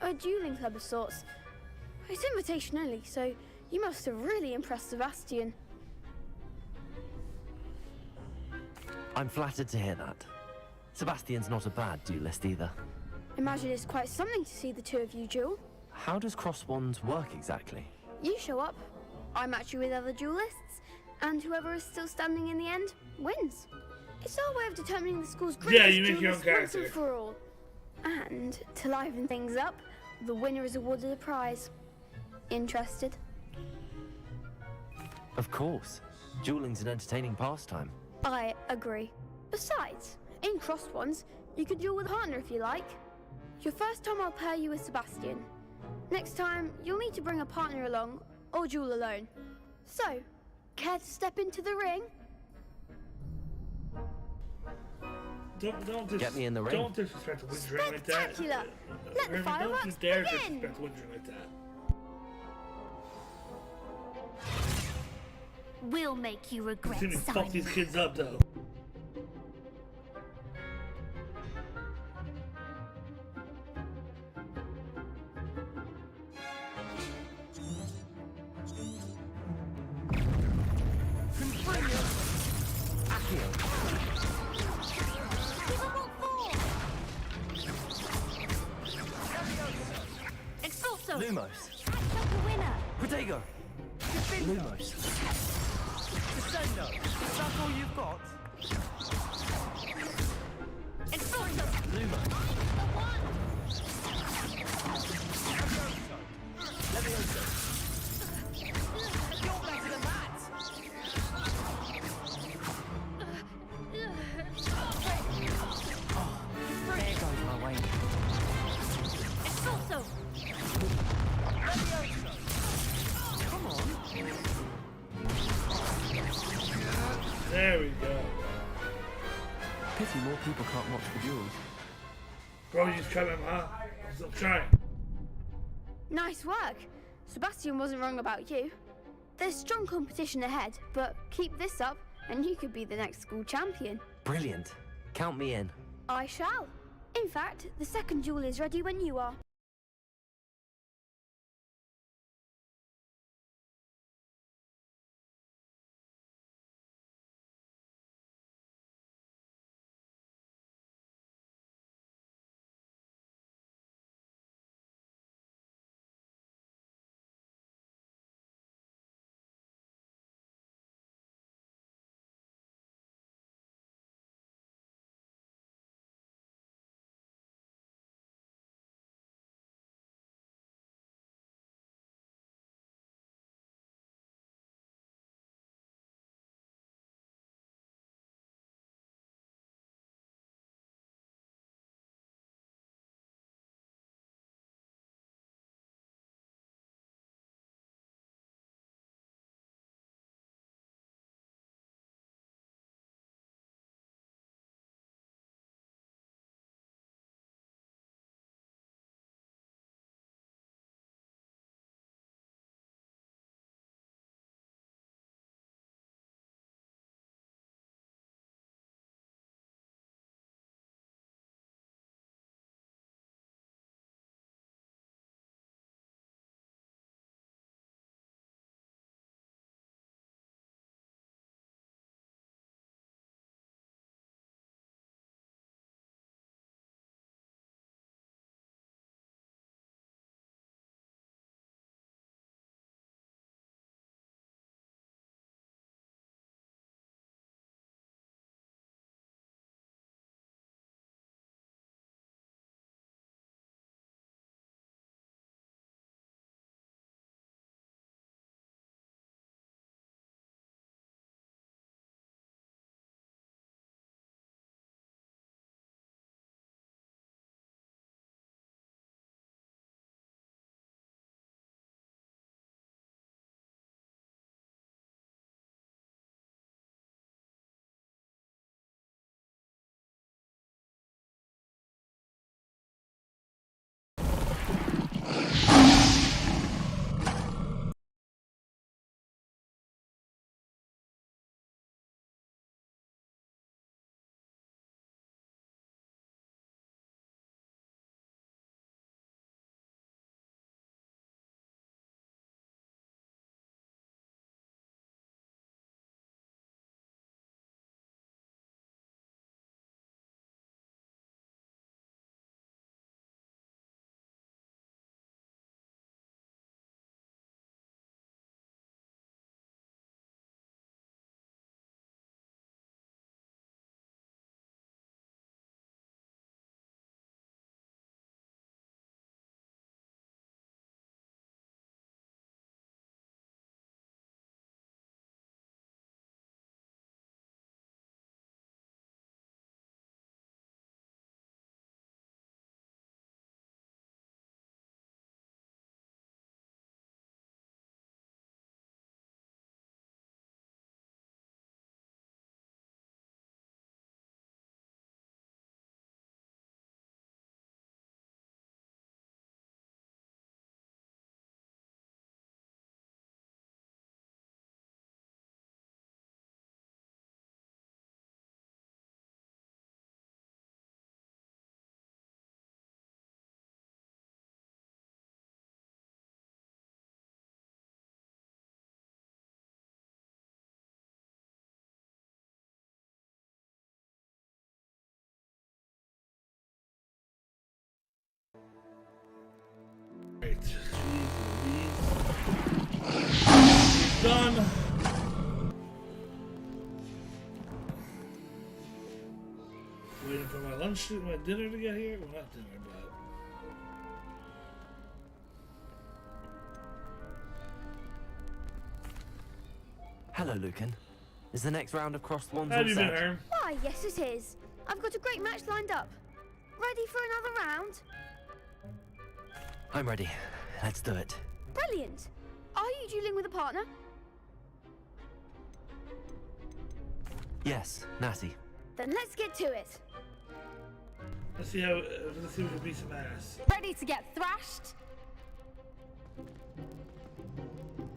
Speaker 21: A dueling club of sorts. It's invitation only, so you must have really impressed Sebastian.
Speaker 5: I'm flattered to hear that. Sebastian's not a bad duelist either.
Speaker 21: Imagine it's quite something to see the two of you duel.
Speaker 5: How does cross wands work exactly?
Speaker 21: You show up, I match you with other duelists, and whoever is still standing in the end wins. It's our way of determining the school's greatest
Speaker 1: you make your own
Speaker 21: duelist once
Speaker 1: character.
Speaker 21: and for all. And to liven things up, the winner is awarded a prize. Interested?
Speaker 5: Of course. Dueling's an entertaining pastime.
Speaker 21: I agree. Besides, in crossed ones, you could duel with a partner if you like. Your first time I'll pair you with Sebastian. Next time, you'll need to bring a partner along, or duel alone. So, care to step into the ring?
Speaker 1: Don't
Speaker 5: Get me in the ring.
Speaker 1: Don't disrespect the winter like that.
Speaker 21: Spectacular! Let the
Speaker 1: Don't
Speaker 21: fireworks
Speaker 1: you dare
Speaker 21: begin!
Speaker 1: disrespect the winter like that.
Speaker 19: We'll make you regret
Speaker 1: See me fuck
Speaker 19: signing.
Speaker 1: these kids up, though.
Speaker 19: Expulso!
Speaker 5: Lumos.
Speaker 19: The winner!
Speaker 5: Protego. Lumos.
Speaker 2: Descendo! Is that all you've got?
Speaker 19: Expulso!
Speaker 5: Lumos.
Speaker 2: Levioso! You're better than that!
Speaker 5: There goes my way.
Speaker 19: Expulso!
Speaker 2: Levioso! Come on!
Speaker 1: There we go.
Speaker 5: Pity more people can't watch the duels.
Speaker 1: Bro, you just try them, huh? Stop trying.
Speaker 21: Nice work. Sebastian wasn't wrong about you. There's strong competition ahead, but keep this up and you could be the next school champion.
Speaker 5: Brilliant. Count me in.
Speaker 21: I shall. In fact, the second duel is ready when you are.
Speaker 1: Right. Done. Waiting for my lunch, my dinner to get here. Well, not dinner, but.
Speaker 5: Hello, Lucan. Is the next round of crossed wands
Speaker 1: Have
Speaker 5: all
Speaker 1: you
Speaker 5: set?
Speaker 1: been here?
Speaker 21: Why, yes it is. I've got a great match lined up. Ready for another round?
Speaker 5: I'm ready. Let's do it.
Speaker 21: Brilliant. Are you dueling with a partner?
Speaker 5: Yes, Natty.
Speaker 21: Then let's get to it.
Speaker 1: Let's see if we can beat some ass.
Speaker 21: Ready to get thrashed?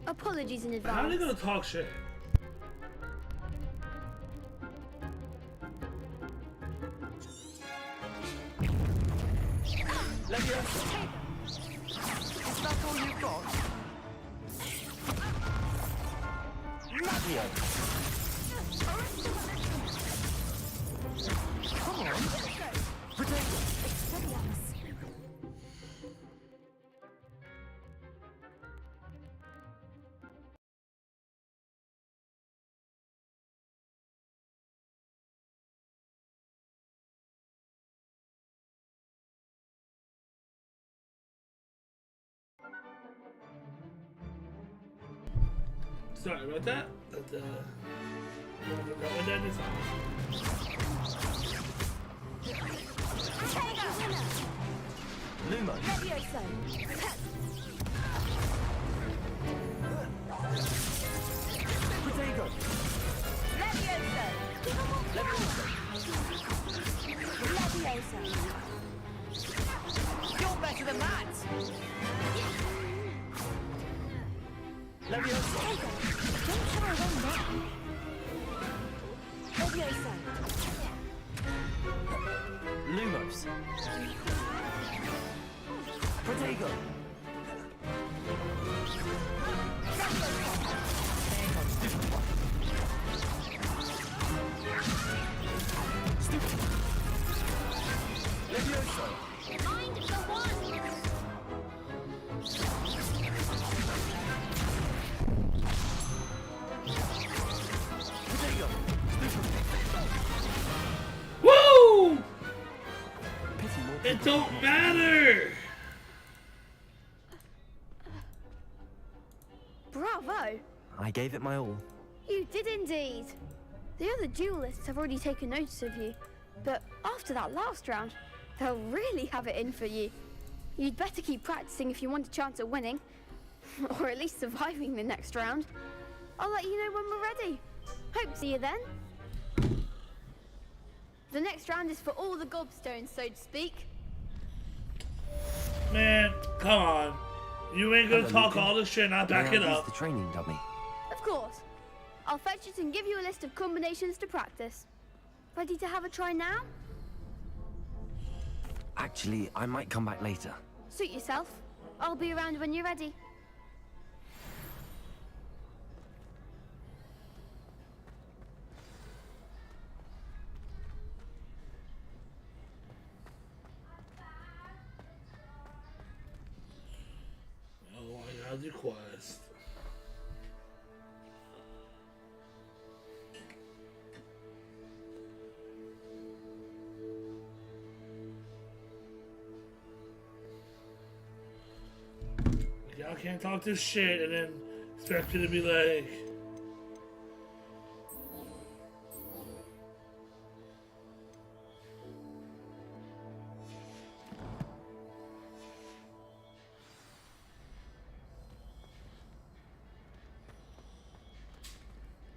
Speaker 21: Apologies in advance.
Speaker 1: How are they gonna talk shit?
Speaker 5: Let me in. Is that all you've got? Mario! Come on! Potato!
Speaker 1: Sorry about that. But, my dad is
Speaker 5: Lumo! Potato! You're better than that! Leviosa! Lumos! Protego! Leviosa!
Speaker 19: Mind the one!
Speaker 1: Woo! It don't matter!
Speaker 21: Bravo!
Speaker 5: I gave it my all.
Speaker 21: You did indeed. The other duelists have already taken notice of you, but after that last round, they'll really have it in for you. You'd better keep practicing if you want a chance at winning, or at least surviving the next round. I'll let you know when we're ready. Hope to see you then. The next round is for all the gobstones, so to speak.
Speaker 1: Man, come on. You ain't gonna talk all this shit and not back it up.
Speaker 5: The training dummy.
Speaker 21: Of course. I'll fetch it and give you a list of combinations to practice. Ready to have a try now?
Speaker 5: Actually, I might come back later.
Speaker 21: Suit yourself. I'll be around when you're ready.
Speaker 1: Oh, I got the quest. Y'all can't talk this shit and then expect you to be like,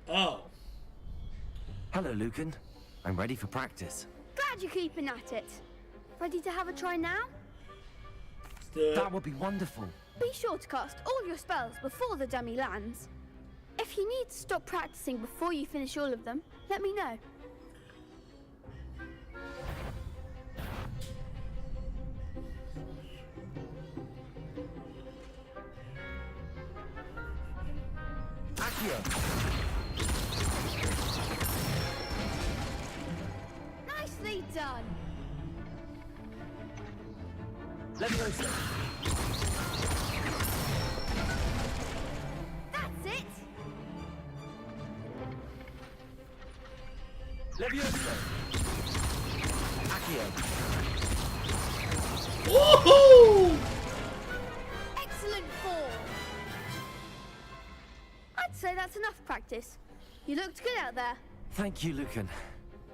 Speaker 1: oh.
Speaker 5: Hello, Lucan. I'm ready for practice.
Speaker 21: Glad you're keeping at it. Ready to have a try now?
Speaker 5: That would be wonderful.
Speaker 21: Be sure to cast all your spells before the dummy lands. If you need to stop practicing before you finish all of them, let me know. Nicely done.
Speaker 5: Leviosa! Levioso! Accio!
Speaker 1: Woohoo!
Speaker 21: Excellent form! I'd say that's enough practice. You looked good out there.
Speaker 5: Thank you, Lucan.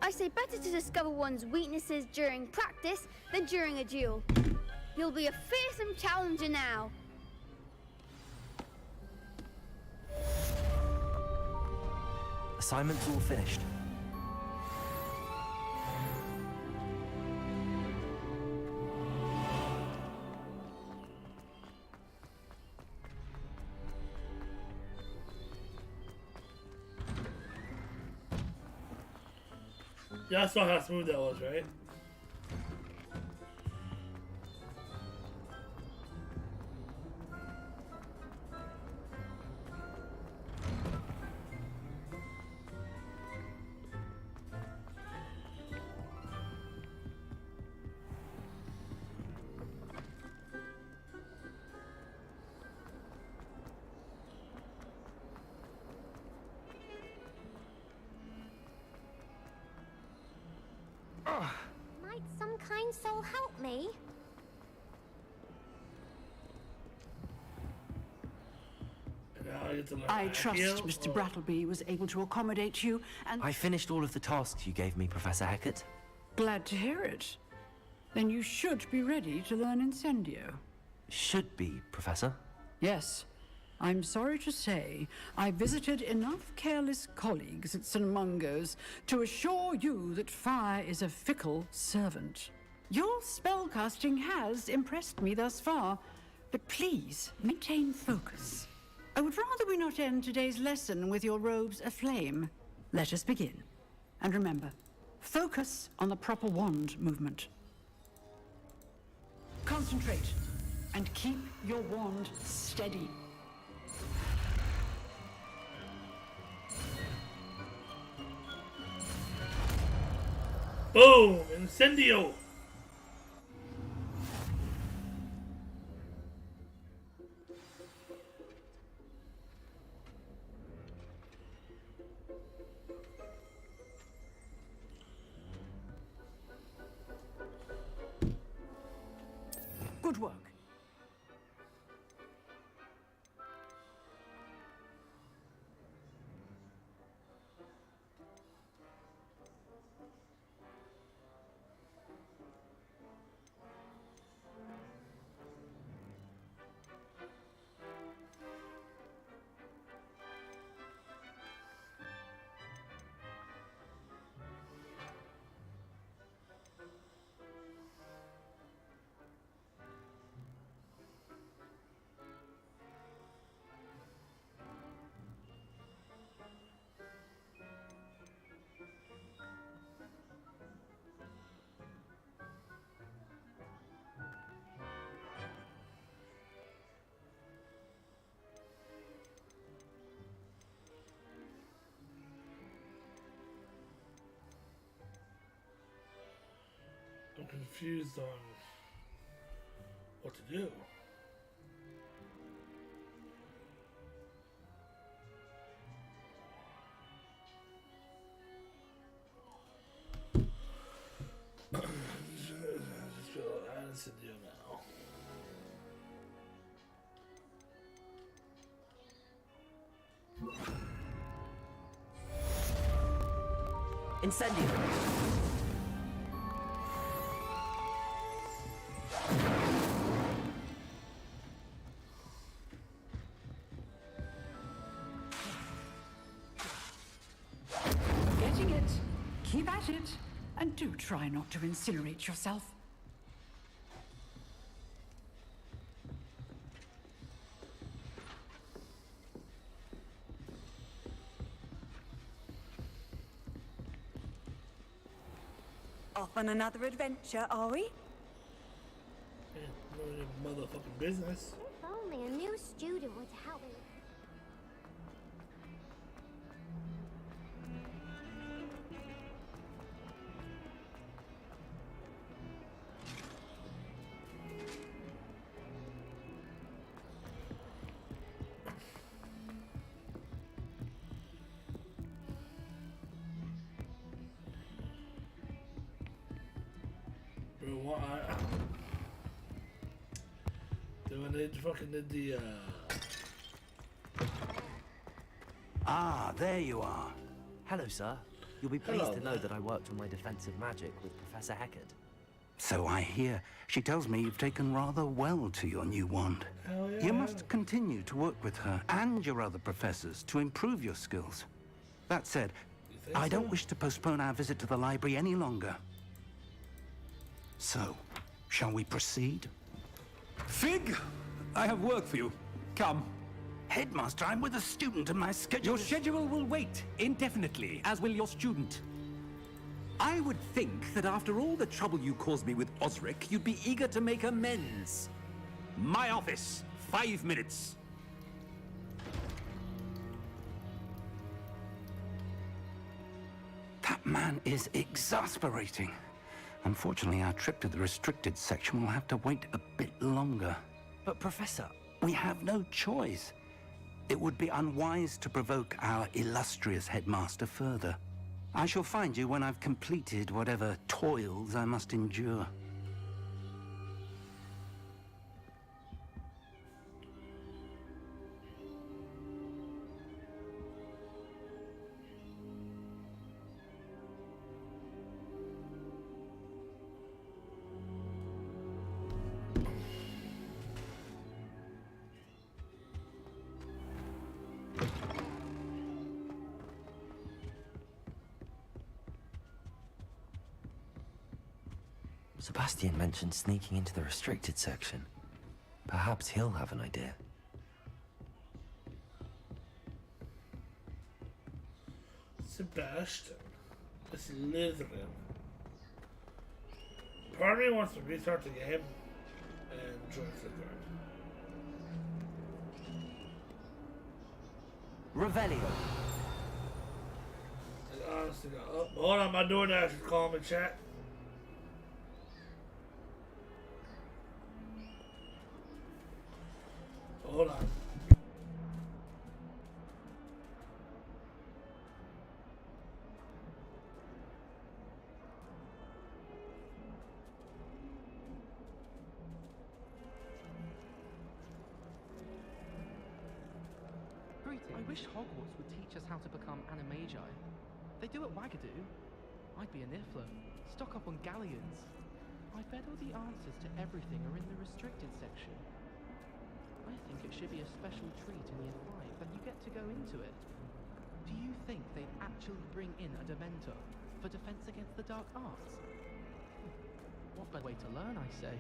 Speaker 21: I say better to discover one's weaknesses during practice than during a duel. You'll be a fearsome challenger now.
Speaker 5: Assignment's all finished.
Speaker 1: Yeah, I saw how smooth that was, right?
Speaker 19: Might some kind soul help me?
Speaker 20: I trust Mr. Brattleby was able to accommodate you, and
Speaker 5: I finished all of the tasks you gave me, Professor Hecat.
Speaker 20: glad to hear it. Then you should be ready to learn Incendio.
Speaker 5: Should be, Professor.
Speaker 20: Yes. I'm sorry to say, I visited enough careless colleagues at St. Mungo's to assure you that fire is a fickle servant. Your spellcasting has impressed me thus far, but please maintain focus. I would rather we not end today's lesson with your robes aflame. Let us begin. And remember, focus on the proper wand movement. Concentrate, and keep your wand steady.
Speaker 1: Boom! Incendio!
Speaker 20: Good work.
Speaker 1: I'm confused on what to do. Just feel Incendio now.
Speaker 5: Incendio!
Speaker 20: Getting it. Keep at it. And do try not to incinerate yourself.
Speaker 14: Off on another adventure, are we?
Speaker 1: None of your motherfucking business.
Speaker 19: If only a new student would help me.
Speaker 1: Bro, what do I need fucking need the
Speaker 5: Ah, there you are. Hello, sir. You'll be pleased
Speaker 1: Hello
Speaker 5: to know
Speaker 1: there.
Speaker 5: that I worked on my defensive magic with Professor Heckard.
Speaker 17: So I hear. She tells me you've taken rather well to your new wand.
Speaker 1: Hell yeah.
Speaker 17: You must continue to work with her and your other professors to improve your skills. That said, I don't wish to postpone our visit to the library any longer. So, shall we proceed?
Speaker 6: Fig! I have work for you. Come.
Speaker 17: Headmaster, I'm with a student and my schedule.
Speaker 6: Your schedule will wait indefinitely, as will your student. I would think that after all the trouble you caused me with Osric, you'd be eager to make amends. My office, 5 minutes.
Speaker 17: That man is exasperating. Unfortunately, our trip to the restricted section will have to wait a bit longer.
Speaker 5: But, Professor,
Speaker 17: we have no choice. It would be unwise to provoke our illustrious headmaster further. I shall find you when I've completed whatever toils I must endure.
Speaker 5: Sebastian mentioned sneaking into the restricted section. Perhaps he'll have an idea.
Speaker 1: Sebastian. It's Slytherin. Part of me wants to restart the game and join Slytherin.
Speaker 5: Revelio.
Speaker 1: Honestly, oh, hold on, my DoorDash is calling me, chat. Hold on.
Speaker 22: Greetings. I wish Hogwarts would teach us how to become animagi. They do at Wagadu. I'd be a Niffler. Stock up on galleons. I bet all the answers to everything are in the restricted section. I think it should be a special treat in Year 5 that you get to go into it. Do you think they'd actually bring in a Dementor for defense against the dark arts? What better way to learn, I say?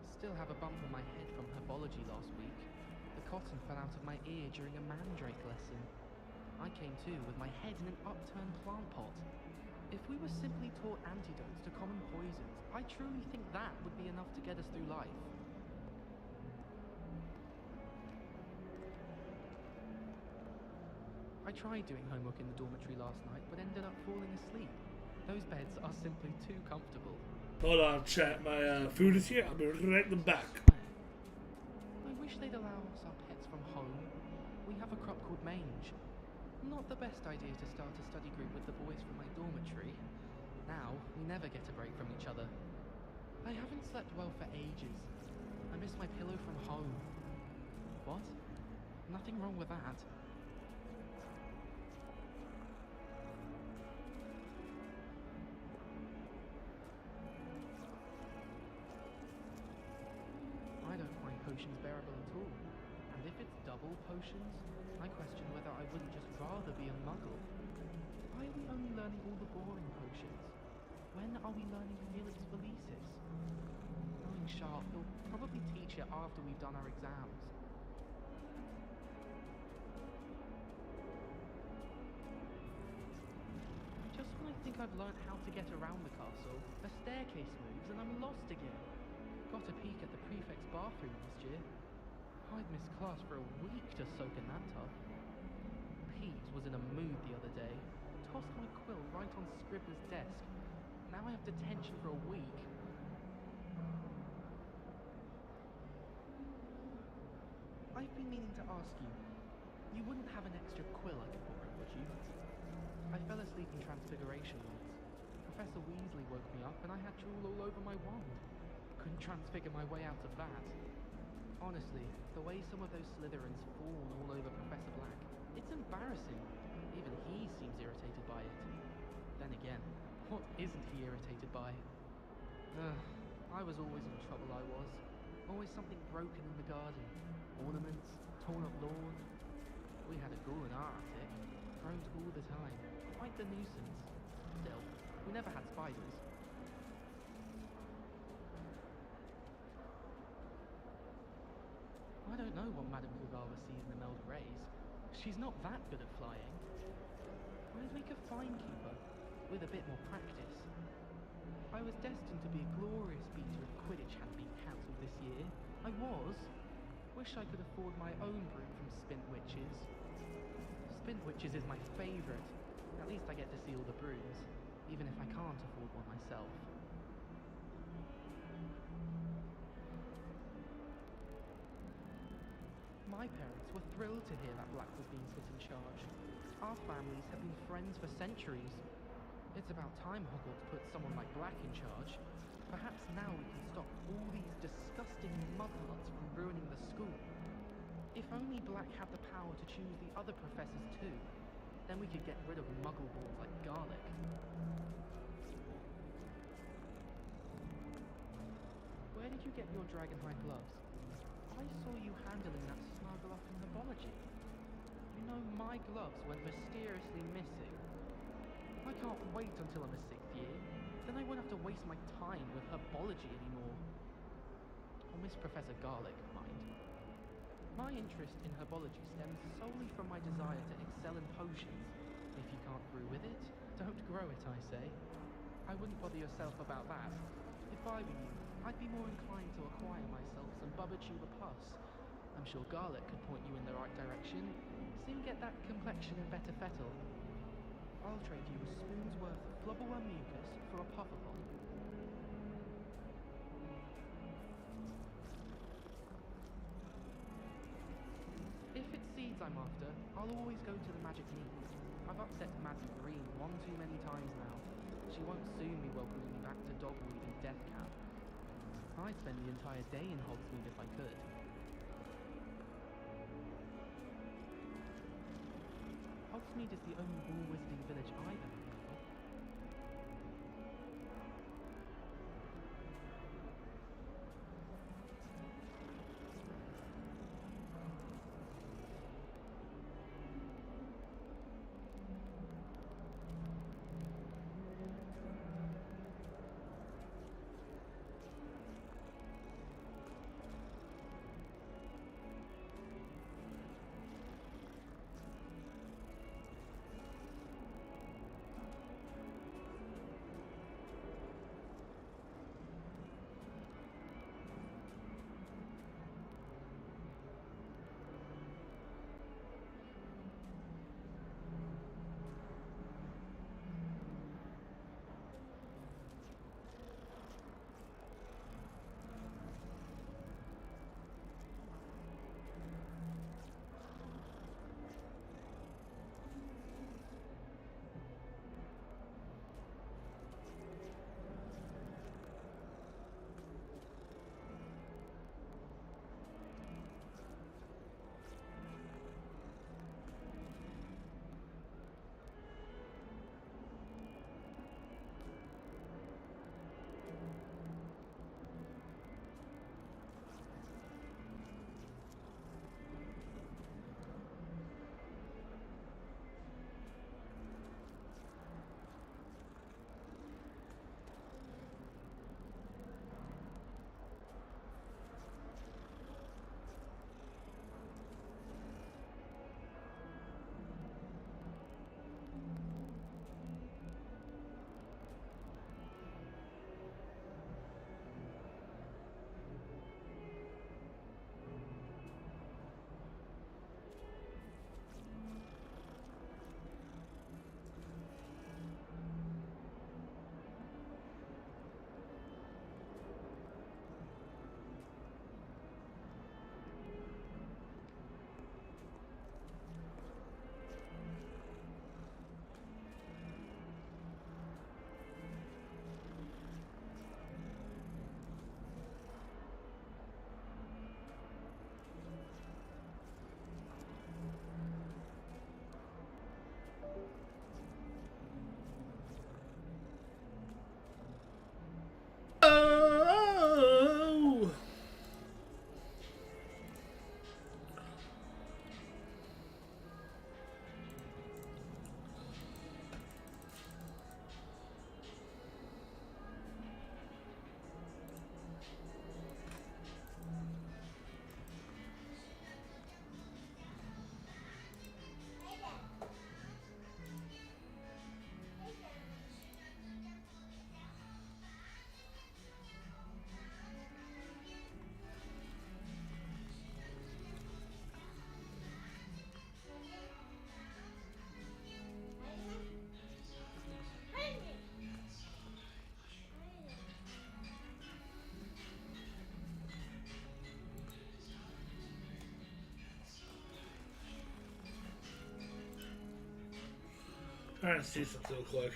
Speaker 22: Still have a bump on my head from herbology last week. The cotton fell out of my ear during a mandrake lesson. I came to with my head in an upturned plant pot. If we were simply taught antidotes to common poisons, I truly think that would be enough to get us through life. I tried doing homework in the dormitory last night, but ended up falling asleep. Those beds are simply too comfortable.
Speaker 1: Hold on, chat. My food is here. I'll be right back.
Speaker 22: I wish they'd allow us our pets from home. We have a crop called mange. Not the best idea to start a study group with the boys from my dormitory. Now, we never get a break from each other. I haven't slept well for ages. I miss my pillow from home. What? Nothing wrong with that. I don't find potions bearable at all. And if it's double potions, I question whether I wouldn't just rather be a muggle. Why are we only learning all the boring potions? When are we learning Felix Felicis? Knowing Sharp, he'll probably teach it after we've done our exams. Just when I think I've learned how to get around the castle, a staircase moves and I'm lost again. Got a peek at the prefect's bathroom last year. I'd missed class for a week to soak in that tub. Peeves was in a mood the other day. Tossed my quill right on Scribner's desk. Now I have detention for a week. I've been meaning to ask you. You wouldn't have an extra quill I could borrow, would you? I fell asleep in Transfiguration once. Professor Weasley woke me up and I had drool all over my wand. Couldn't transfigure my way out of that. Honestly, the way some of those Slytherins fawn all over Professor Black, it's embarrassing. Even he seems irritated by it. Then again, what isn't he irritated by? I was always in trouble, I was. Always something broken in the garden. Ornaments, torn up lawn. We had a ghoul in our attic. Crows all the time. Quite the nuisance. Still, we never had spiders. I don't know what Madame Kugava sees in Imelda Reyes. She's not that good at flying. I'd make a fine keeper, with a bit more practice. I was destined to be a glorious beater if Quidditch hadn't been cancelled this year. I was. Wish I could afford my own broom from Spintwitches. Spintwitches is my favourite. At least I get to see all the brooms, even if I can't afford one myself. My parents were thrilled to hear that Black was being put in charge. Our families have been friends for centuries. It's about time Hogwarts put someone like Black in charge. Perhaps now we can stop all these disgusting mughuts from ruining the school. If only Black had the power to choose the other professors too, then we could get rid of muggle balls like garlic. Where did you get your dragonhide gloves? I saw you handling that smuggle up in Herbology. You know, my gloves went mysteriously missing. I can't wait until I'm a 6th year. Then I won't have to waste my time with Herbology anymore. Or Miss Professor Garlick, mind. My interest in Herbology stems solely from my desire to excel in potions. If you can't brew with it, don't grow it, I say. I wouldn't bother yourself about that. If I were you, I'd be more inclined to acquire myself some Bubba-Tuba Pus. I'm sure Garlic could point you in the right direction. Soon get that complexion in better fettle. I'll trade you a spoon's worth of Flubberworm mucus for a Puffapod. If it's seeds I'm after, I'll always go to the Magic Neep. I've upset Maddie Green one too many times now. She won't soon be welcoming me back to Dogweed and Death Camp. I'd spend the entire day in Hogsmeade if I could. Hogsmeade is the only wool wizarding village I've ever heard of.
Speaker 1: Alright, see something real quick.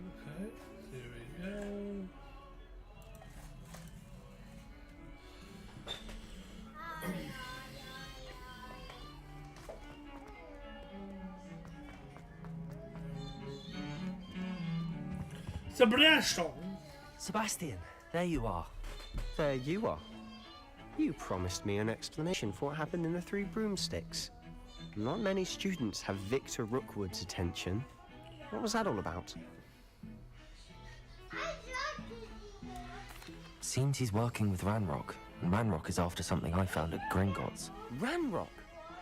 Speaker 1: Okay, here we go. Sebastian!
Speaker 5: Sebastian, there you are.
Speaker 2: There you are. You promised me an explanation for what happened in the Three Broomsticks. Not many students have Victor Rookwood's attention. What was that all about?
Speaker 5: Seems he's working with Ranrock, and Ranrock is after something I found at Gringotts.
Speaker 2: Ranrock?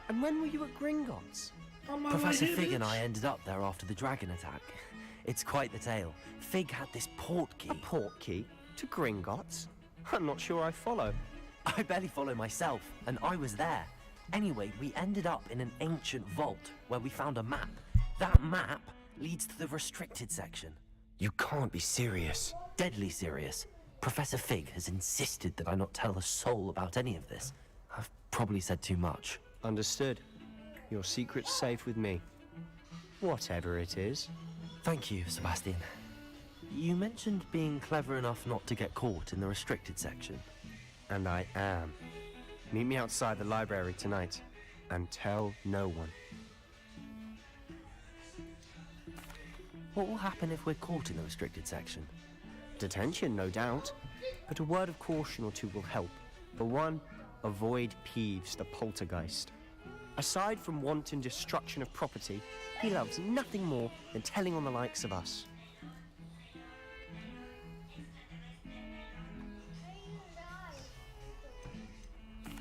Speaker 2: And when were you at Gringotts?
Speaker 5: Professor Fig and I ended up there after the dragon attack. It's quite the tale. Fig had this port key.
Speaker 2: A port key? To Gringotts? I'm not sure I follow.
Speaker 5: I barely follow myself, and I was there. Anyway, we ended up in an ancient vault where we found a map. That map leads to the restricted section.
Speaker 2: You can't be serious.
Speaker 5: Deadly serious. Professor Fig has insisted that I not tell a soul about any of this. I've probably said too much.
Speaker 2: Understood. Your secret's safe with me. Whatever it is.
Speaker 5: Thank you, Sebastian. You mentioned being clever enough not to get caught in the restricted section.
Speaker 2: And I am. Meet me outside the library tonight, and tell no one.
Speaker 5: What will happen if we're caught in the restricted section?
Speaker 2: Detention, no doubt. But a word of caution or two will help. For one, avoid Peeves, the poltergeist. Aside from wanton destruction of property, he loves nothing more than telling on the likes of us.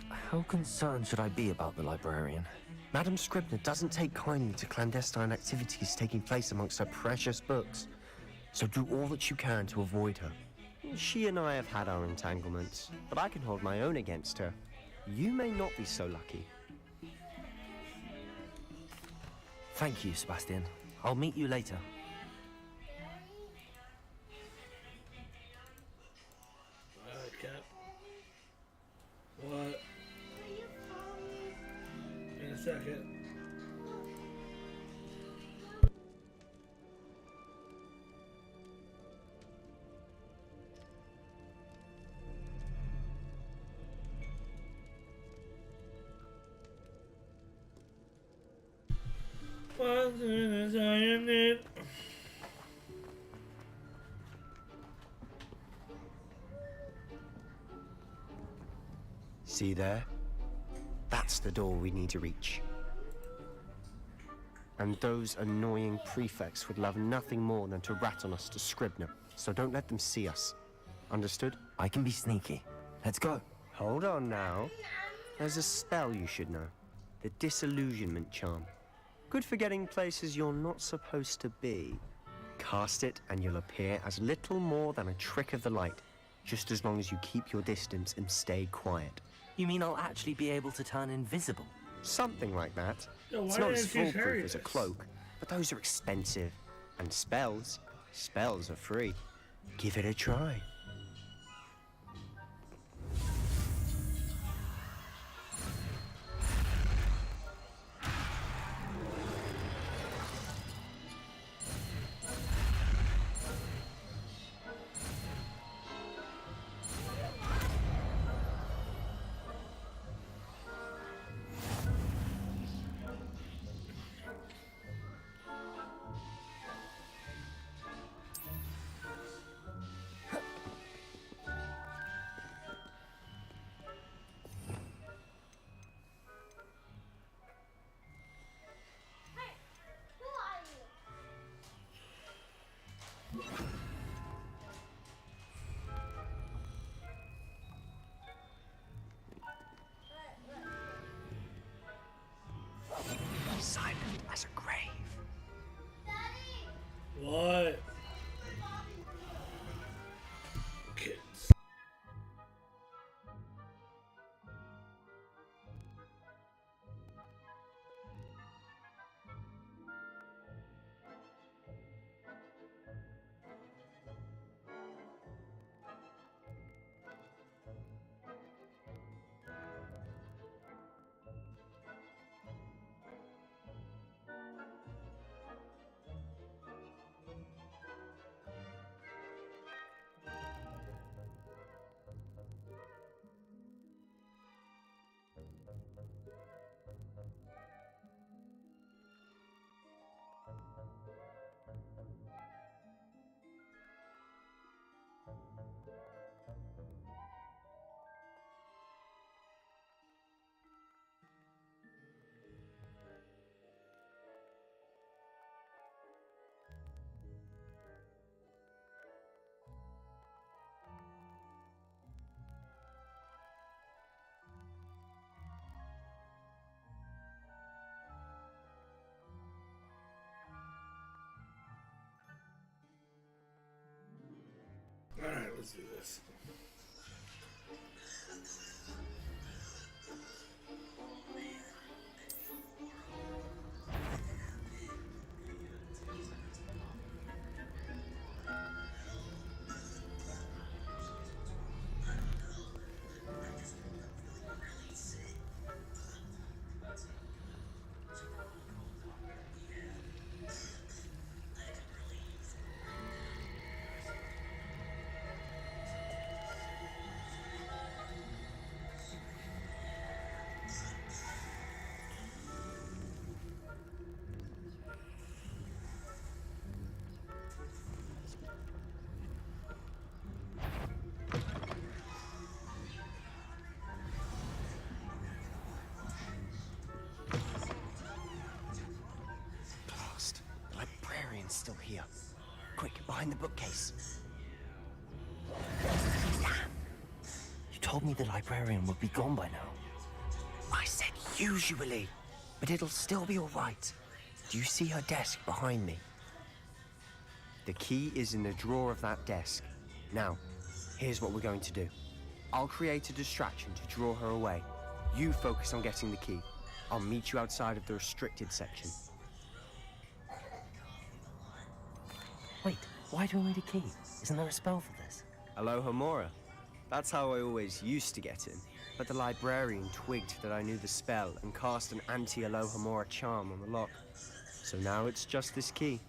Speaker 5: How concerned should I be about the librarian?
Speaker 2: Madam Scribner doesn't take kindly to clandestine activities taking place amongst her precious books. So do all that you can to avoid her. She and I have had our entanglements, but I can hold my own against her. You may not be so lucky.
Speaker 5: Thank you, Sebastian. I'll meet you later.
Speaker 1: Okay. What? In a second. What is I need?
Speaker 2: See there? That's the door we need to reach. And those annoying prefects would love nothing more than to rat on us to Scribner, so don't let them see us. Understood?
Speaker 5: I can be sneaky. Let's go.
Speaker 2: Hold on now. There's a spell you should know. The Disillusionment Charm. Good for getting places you're not supposed to be. Cast it and you'll appear as little more than a trick of the light, just as long as you keep your distance and stay quiet.
Speaker 5: You mean I'll actually be able to turn invisible?
Speaker 2: Something like that.
Speaker 1: Yo,
Speaker 2: It's
Speaker 1: why
Speaker 2: not
Speaker 1: didn't
Speaker 2: as
Speaker 1: you
Speaker 2: foolproof
Speaker 1: hurry
Speaker 2: as a
Speaker 1: this?
Speaker 2: cloak, but those are expensive. And spells are free. Give it a try.
Speaker 1: What? Kids. Alright, let's do this.
Speaker 2: Blast. The librarian's still here. Quick, behind the bookcase.
Speaker 5: Damn. You told me the librarian would be gone by now.
Speaker 2: I said usually, but it'll still be all right. Do you see her desk behind me? The key is in the drawer of that desk. Now, here's what we're going to do. I'll create a distraction to draw her away. You focus on getting the key. I'll meet you outside of the restricted section.
Speaker 5: Wait, why do we need a key? Isn't there a spell for this?
Speaker 2: Aloha Mora. That's how I always used to get in. But the librarian twigged that I knew the spell and cast an anti-Aloha Mora charm on the lock. So now it's just this key.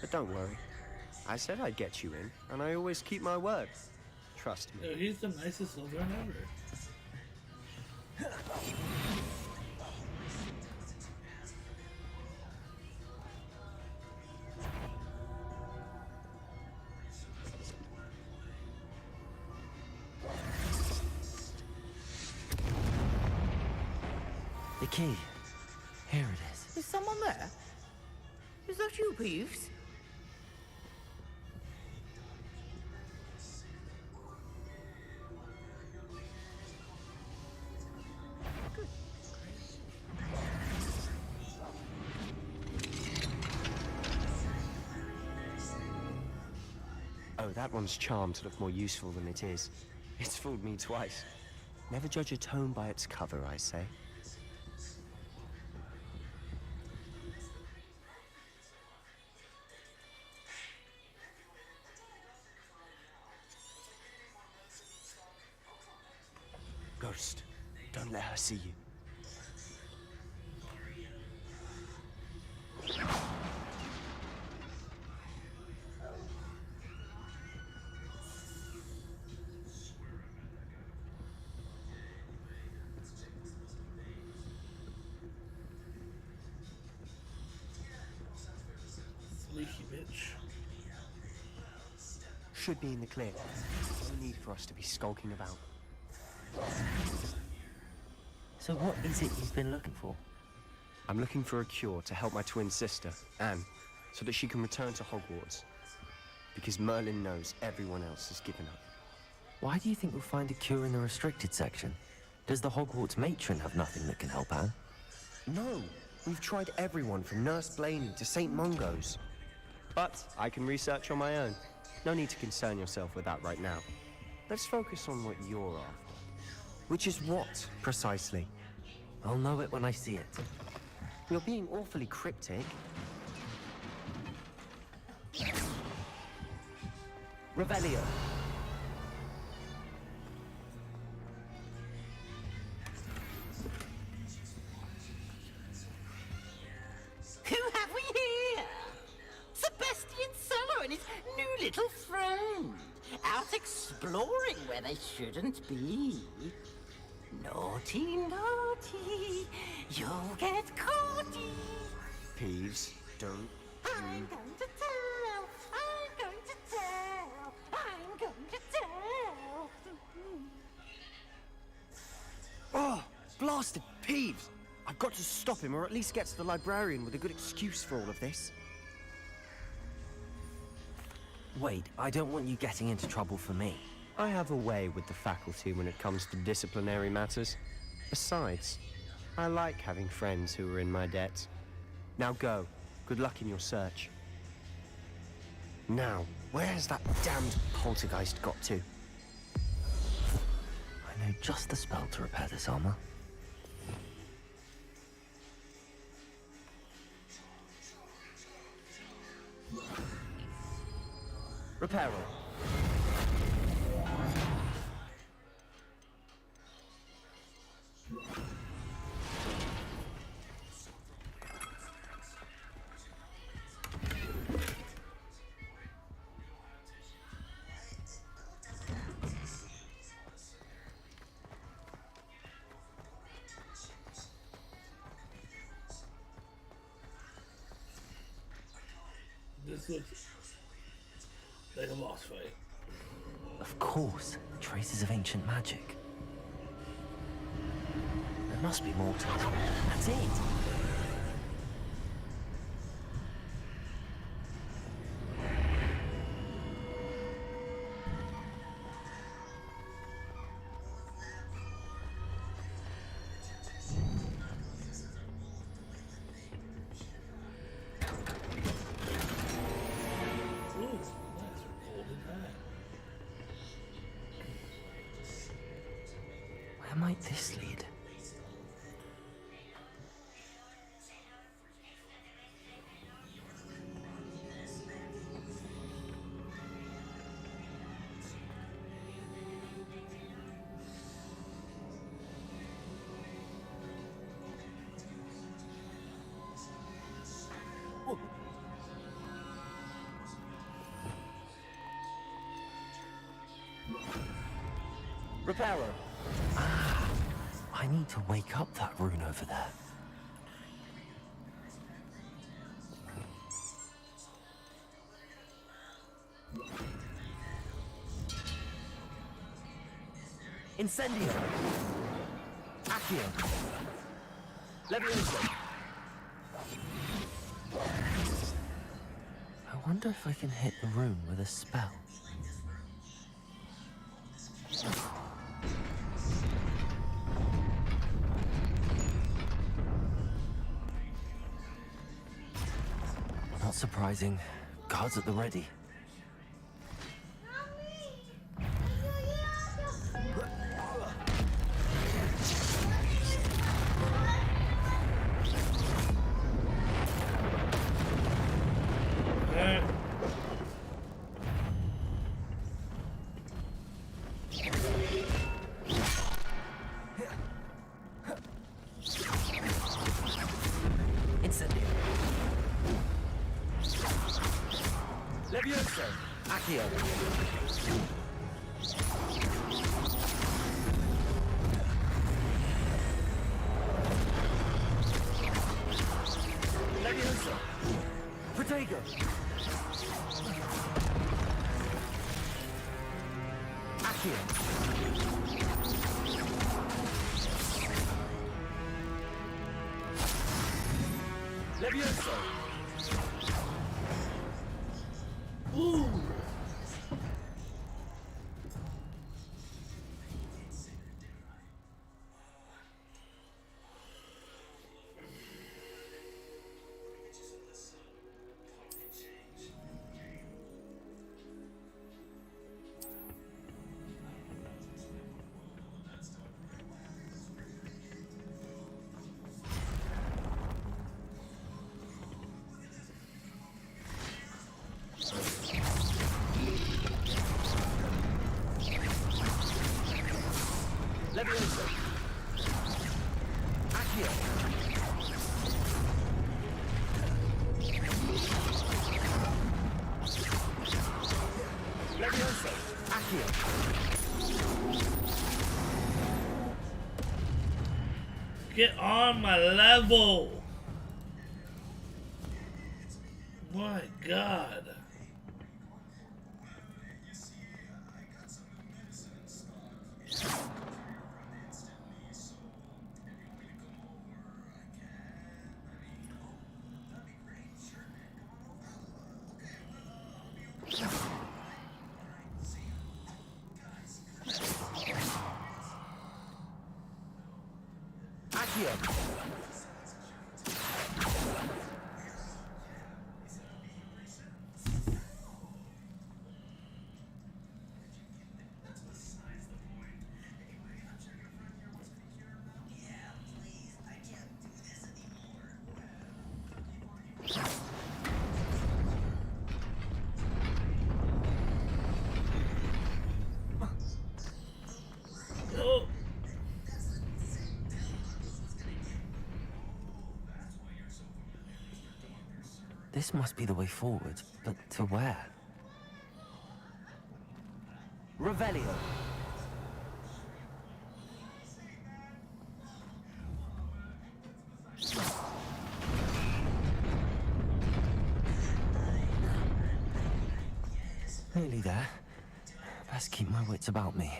Speaker 2: But don't worry. I said I'd get you in, and I always keep my word. Trust me.
Speaker 1: Yo, he's the nicest Slytherin ever.
Speaker 5: The key. Here it is.
Speaker 18: Is someone there? Is that you, Peeves?
Speaker 2: Oh, that one's charmed to look more useful than it is. It's fooled me twice. Never judge a tome by its cover, I say. Ghost, don't let her see you.
Speaker 1: Sneaky bitch.
Speaker 2: Should be in the clear. No need for us to be skulking about.
Speaker 5: So what is it you've been looking for?
Speaker 2: I'm looking for a cure to help my twin sister, Anne, so that she can return to Hogwarts. Because Merlin knows everyone else has given up.
Speaker 5: Why do you think we'll find a cure in the restricted section? Does the Hogwarts matron have nothing that can help Anne?
Speaker 2: No! We've tried everyone from Nurse Blaney to St. Mungo's. But I can research on my own. No need to concern yourself with that right now. Let's focus on what you're after.
Speaker 5: Which is what, precisely? I'll know it when I see it.
Speaker 2: You're being awfully cryptic.
Speaker 5: Revelio.
Speaker 4: Who have we here? Sebastian Cello and his new little friend. Out exploring where they shouldn't be. Naughty, naughty, you'll get caughty.
Speaker 2: Peeves, don't
Speaker 4: I'm going to tell, I'm going to tell, I'm going to tell.
Speaker 2: Oh, blasted Peeves! I've got to stop him, or at least get to the librarian with a good excuse for all of this.
Speaker 5: Wait, I don't want you getting into trouble for me.
Speaker 2: I have a way with the faculty when it comes to disciplinary matters. Besides, I like having friends who are in my debt. Now go. Good luck in your search. Now, where has that damned poltergeist got to?
Speaker 5: I know just the spell to repair this armor.
Speaker 2: Reparo.
Speaker 1: This looks like a boss fight.
Speaker 5: Of course, traces of ancient magic. There must be more to it. That's it! Where might this lead?
Speaker 2: Reparo.
Speaker 5: I need to wake up that rune over there.
Speaker 2: Incendio. Accio. Levioso.
Speaker 5: I wonder if I can hit the rune with a spell. Not surprising. Guards at the ready.
Speaker 2: Incendio. Levioso. Accio. Levioso. Protego. Accio. Levioso. Ooh.
Speaker 3: Leviosa. Accio. Leviosa. Accio.
Speaker 1: Get on my level. My God.
Speaker 3: Accio.
Speaker 1: Oh.
Speaker 5: This must be the way forward, but to where?
Speaker 3: Revelio.
Speaker 5: Nearly there. Best keep my wits about me.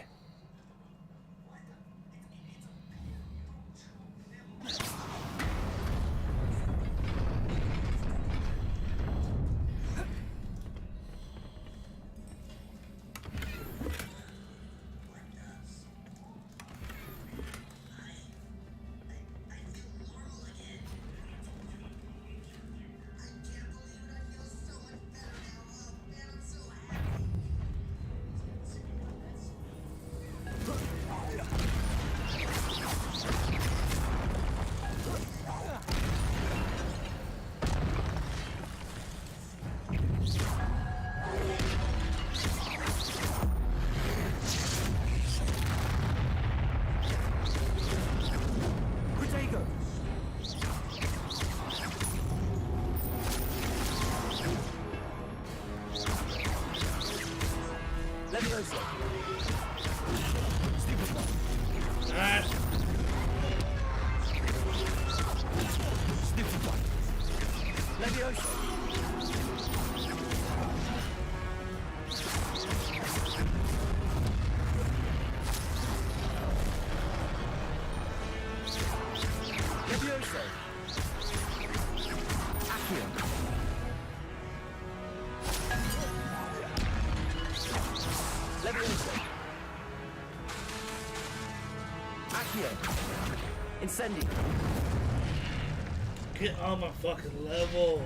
Speaker 3: Incendio.
Speaker 1: Get on my fucking level.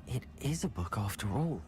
Speaker 5: It is a book after all.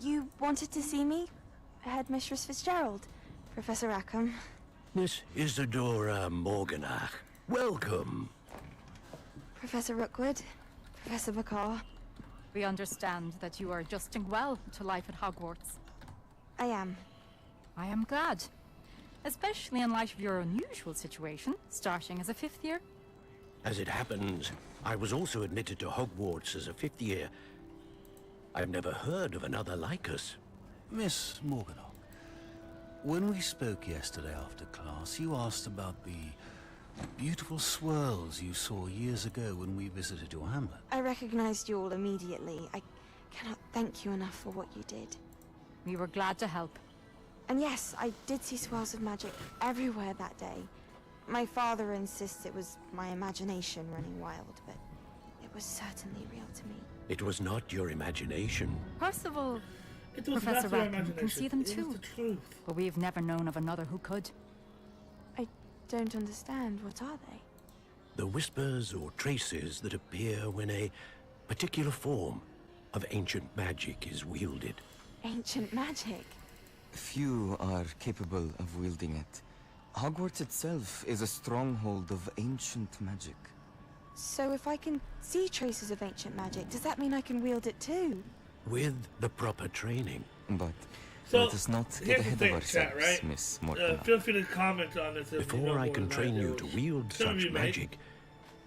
Speaker 7: You wanted to see me? Headmistress Fitzgerald, Professor Rackham.
Speaker 15: Miss Isadora Morganach, welcome.
Speaker 7: Professor Rookwood, Professor Bakar.
Speaker 8: We understand that you are adjusting well to life at Hogwarts.
Speaker 7: I am.
Speaker 8: I am glad. Especially in light of your unusual situation, starting as a 5th year.
Speaker 15: As it happens, I was also admitted to Hogwarts as a 5th year. I've never heard of another like us.
Speaker 17: Miss Morganach, when we spoke yesterday after class, you asked about the beautiful swirls you saw years ago when we visited your hamlet.
Speaker 7: I recognized you all immediately. I cannot thank you enough for what you did.
Speaker 8: We were glad to help.
Speaker 7: And yes, I did see swirls of magic everywhere that day. My father insists it was my imagination running wild, but it was certainly real to me.
Speaker 15: It was not your imagination.
Speaker 8: Percival,
Speaker 1: It was
Speaker 8: Professor
Speaker 1: not your
Speaker 8: Rackham can see them
Speaker 1: imagination. It was
Speaker 8: too.
Speaker 1: the truth.
Speaker 8: But we've never known of another who could.
Speaker 7: I don't understand. What are they?
Speaker 15: The whispers or traces that appear when a particular form of ancient magic is wielded.
Speaker 7: Ancient magic?
Speaker 23: Few are capable of wielding it. Hogwarts itself is a stronghold of ancient magic.
Speaker 7: So if I can see traces of ancient magic, does that mean I can wield it too?
Speaker 15: With the proper training.
Speaker 23: But
Speaker 1: So,
Speaker 23: let us not
Speaker 1: here's
Speaker 23: get
Speaker 1: the
Speaker 23: ahead
Speaker 1: thing,
Speaker 23: of
Speaker 1: chat,
Speaker 23: ourselves,
Speaker 1: right?
Speaker 23: Miss Morganach.
Speaker 1: Feel free to comment on this if you know
Speaker 15: Before I
Speaker 1: more
Speaker 15: can
Speaker 1: than
Speaker 15: train you
Speaker 1: do.
Speaker 15: to wield
Speaker 1: Some of
Speaker 15: such
Speaker 1: you may.
Speaker 15: magic,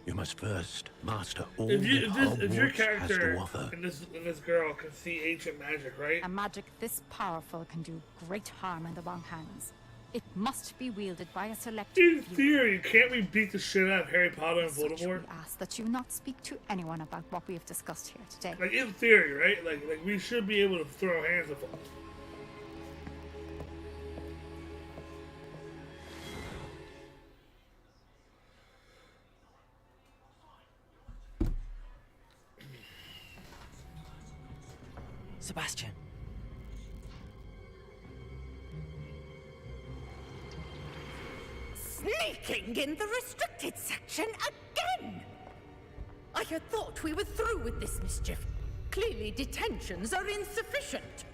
Speaker 15: you must first master all
Speaker 1: If
Speaker 15: that
Speaker 1: your
Speaker 15: Hogwarts has
Speaker 1: character
Speaker 15: to offer.
Speaker 1: and this girl can see ancient magic, right?
Speaker 8: A magic this powerful can do great harm in the wrong hands. It must be wielded by a select
Speaker 1: In
Speaker 8: few.
Speaker 1: theory, can't we beat the shit out of Harry Potter and
Speaker 8: As such,
Speaker 1: Voldemort?
Speaker 8: we ask that you not speak to anyone about what we have discussed here today.
Speaker 1: Like in theory, right? Like we should be able to throw hands with them.
Speaker 5: Sebastian.
Speaker 4: Sneaking in the restricted section again! I had thought we were through with this mischief. Clearly detentions are insufficient.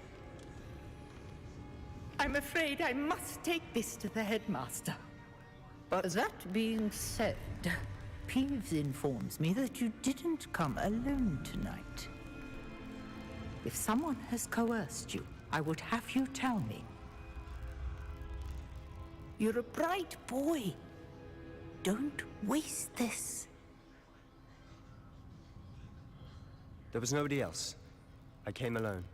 Speaker 4: I'm afraid I must take this to the headmaster.
Speaker 24: That being said, Peeves informs me that you didn't come alone tonight. If someone has coerced you, I would have you tell me. You're a bright boy. Don't waste this.
Speaker 2: There was nobody else. I came alone.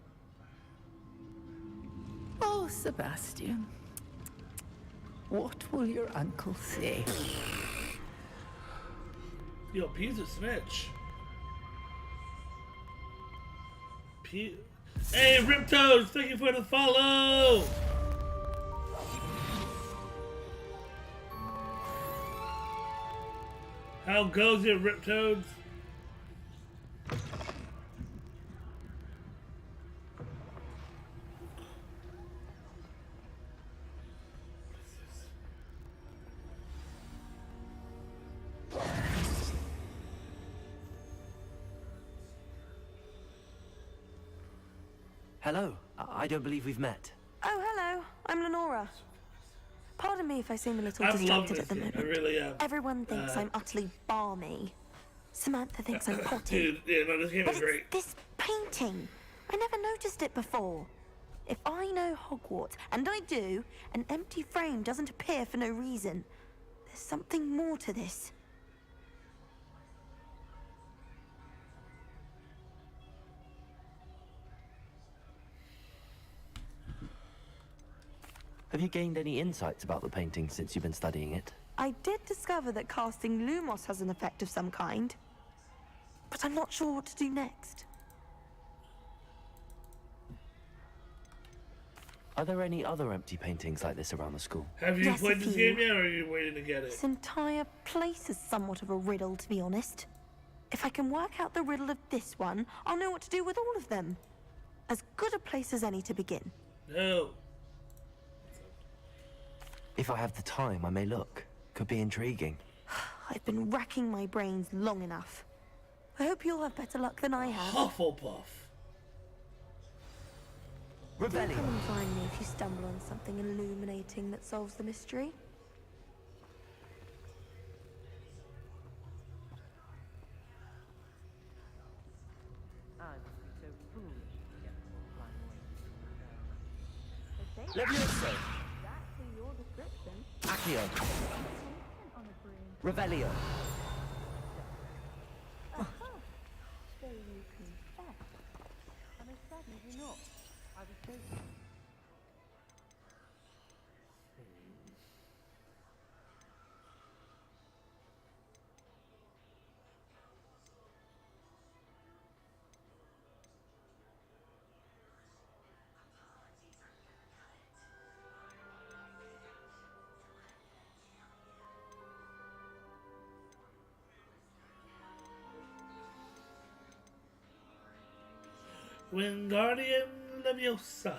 Speaker 24: Oh, Sebastian. What will your uncle say?
Speaker 1: Yo, P's a snitch. Hey, Riptoads, thank you for the follow! How goes it, Riptoads?
Speaker 5: Hello. I don't believe we've met.
Speaker 7: Oh, hello. I'm Lenora. Pardon me if I seem a little
Speaker 1: I'm loving
Speaker 7: distracted at the
Speaker 1: this game.
Speaker 7: moment.
Speaker 1: I really am.
Speaker 7: Everyone thinks I'm utterly balmy. Samantha thinks I'm potty.
Speaker 1: Dude, yeah, no, this game
Speaker 7: But
Speaker 1: is
Speaker 7: it's
Speaker 1: great.
Speaker 7: this painting. I never noticed it before. If I know Hogwarts, and I do, an empty frame doesn't appear for no reason. There's something more to this.
Speaker 5: Have you gained any insights about the painting since you've been studying it?
Speaker 7: I did discover that casting Lumos has an effect of some kind. But I'm not sure what to do next.
Speaker 5: Are there any other empty paintings like this around the school?
Speaker 1: Have you
Speaker 7: Yes,
Speaker 1: played
Speaker 7: a
Speaker 1: this
Speaker 7: few.
Speaker 1: game yet, or are you waiting to get it?
Speaker 7: This entire place is somewhat of a riddle, to be honest. If I can work out the riddle of this one, I'll know what to do with all of them. As good a place as any to begin.
Speaker 1: No.
Speaker 5: If I have the time, I may look. Could be intriguing.
Speaker 7: I've been racking my brains long enough. I hope you'll have better luck than I have.
Speaker 1: Hufflepuff.
Speaker 7: Do come and find me if you stumble on something illuminating that solves the mystery.
Speaker 5: I must be so foolish to get the blind
Speaker 7: Levioso!
Speaker 5: Levioso!
Speaker 7: Exactly your description.
Speaker 5: Accio!
Speaker 7: On a broom.
Speaker 5: Revelio!
Speaker 7: So you confess. I'm afraid you do not. I was joking.
Speaker 1: Wingardium Leviosa.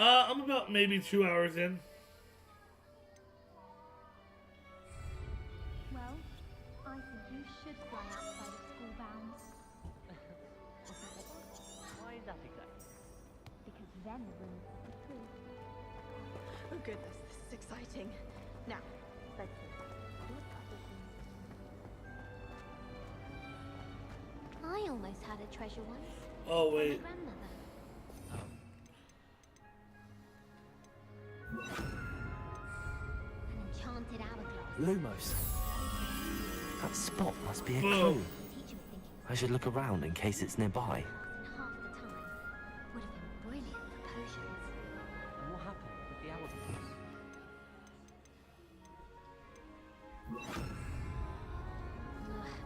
Speaker 1: I'm about maybe 2 hours in.
Speaker 10: Well, I think you should fly outside of school bounds.
Speaker 5: Why is that exactly?
Speaker 10: Because then the room is the truth.
Speaker 18: Oh goodness, this is exciting. Now, let's see.
Speaker 19: I almost had a treasure once.
Speaker 1: Oh, wait.
Speaker 19: My grandmother. An enchanted hourglass.
Speaker 5: Lumos. That spot must be a
Speaker 1: Whoa.
Speaker 5: clue. I should look around in case it's nearby.
Speaker 19: Half the time. Would have been brilliant for potions.
Speaker 5: And what happened with the hourglass?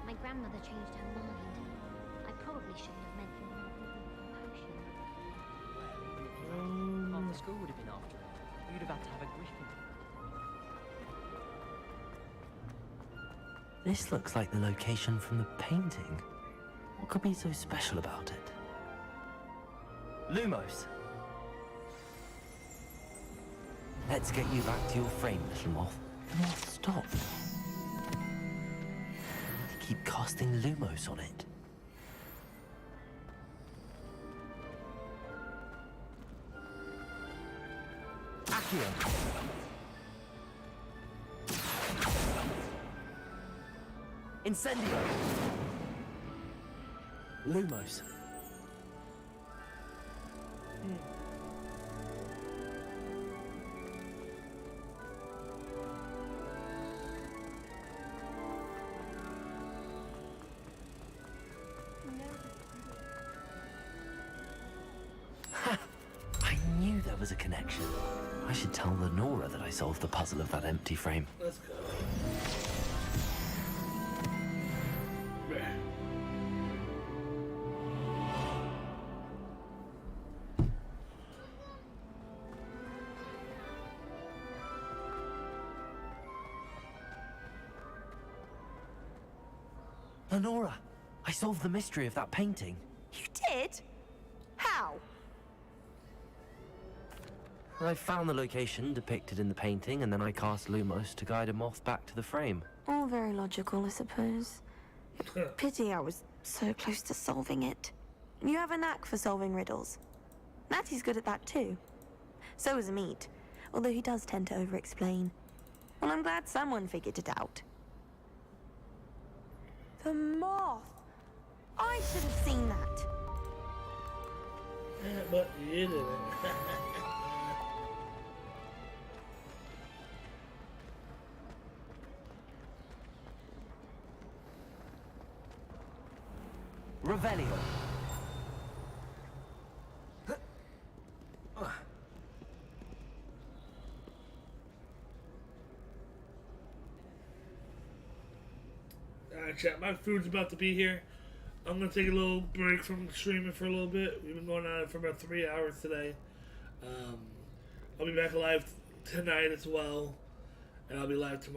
Speaker 19: My grandmother changed her mind. I probably shouldn't have meant you were potion.
Speaker 5: Half the school would have been after it. You'd have had to have a griffin. This looks like the location from the painting. What could be so special about it? Lumos! Let's get you back to your frame, little moth. The moth stopped. They keep casting Lumos on it. Accio! Incendio! Lumos. Ha! I knew there was a connection. I should tell Lenora that I solved the puzzle of that empty frame.
Speaker 1: Let's go.
Speaker 5: Lenora, I solved the mystery of that painting.
Speaker 7: You did? How?
Speaker 5: I found the location depicted in the painting, and then I cast Lumos to guide a moth back to the frame.
Speaker 7: All very logical, I suppose. Pity I was so close to solving it. You have a knack for solving riddles. Natty's good at that too. So is Meat, although he does tend to over-explain. Well, I'm glad someone figured it out. The moth! I should have seen that.
Speaker 1: Yeah, but you didn't.
Speaker 5: Revelio.
Speaker 1: Alright, chat, my food's about to be here. I'm gonna take a little break from streaming for a little bit. We've been going on it for about 3 hours today. I'll be back live tonight as well, and I'll be live tomorrow.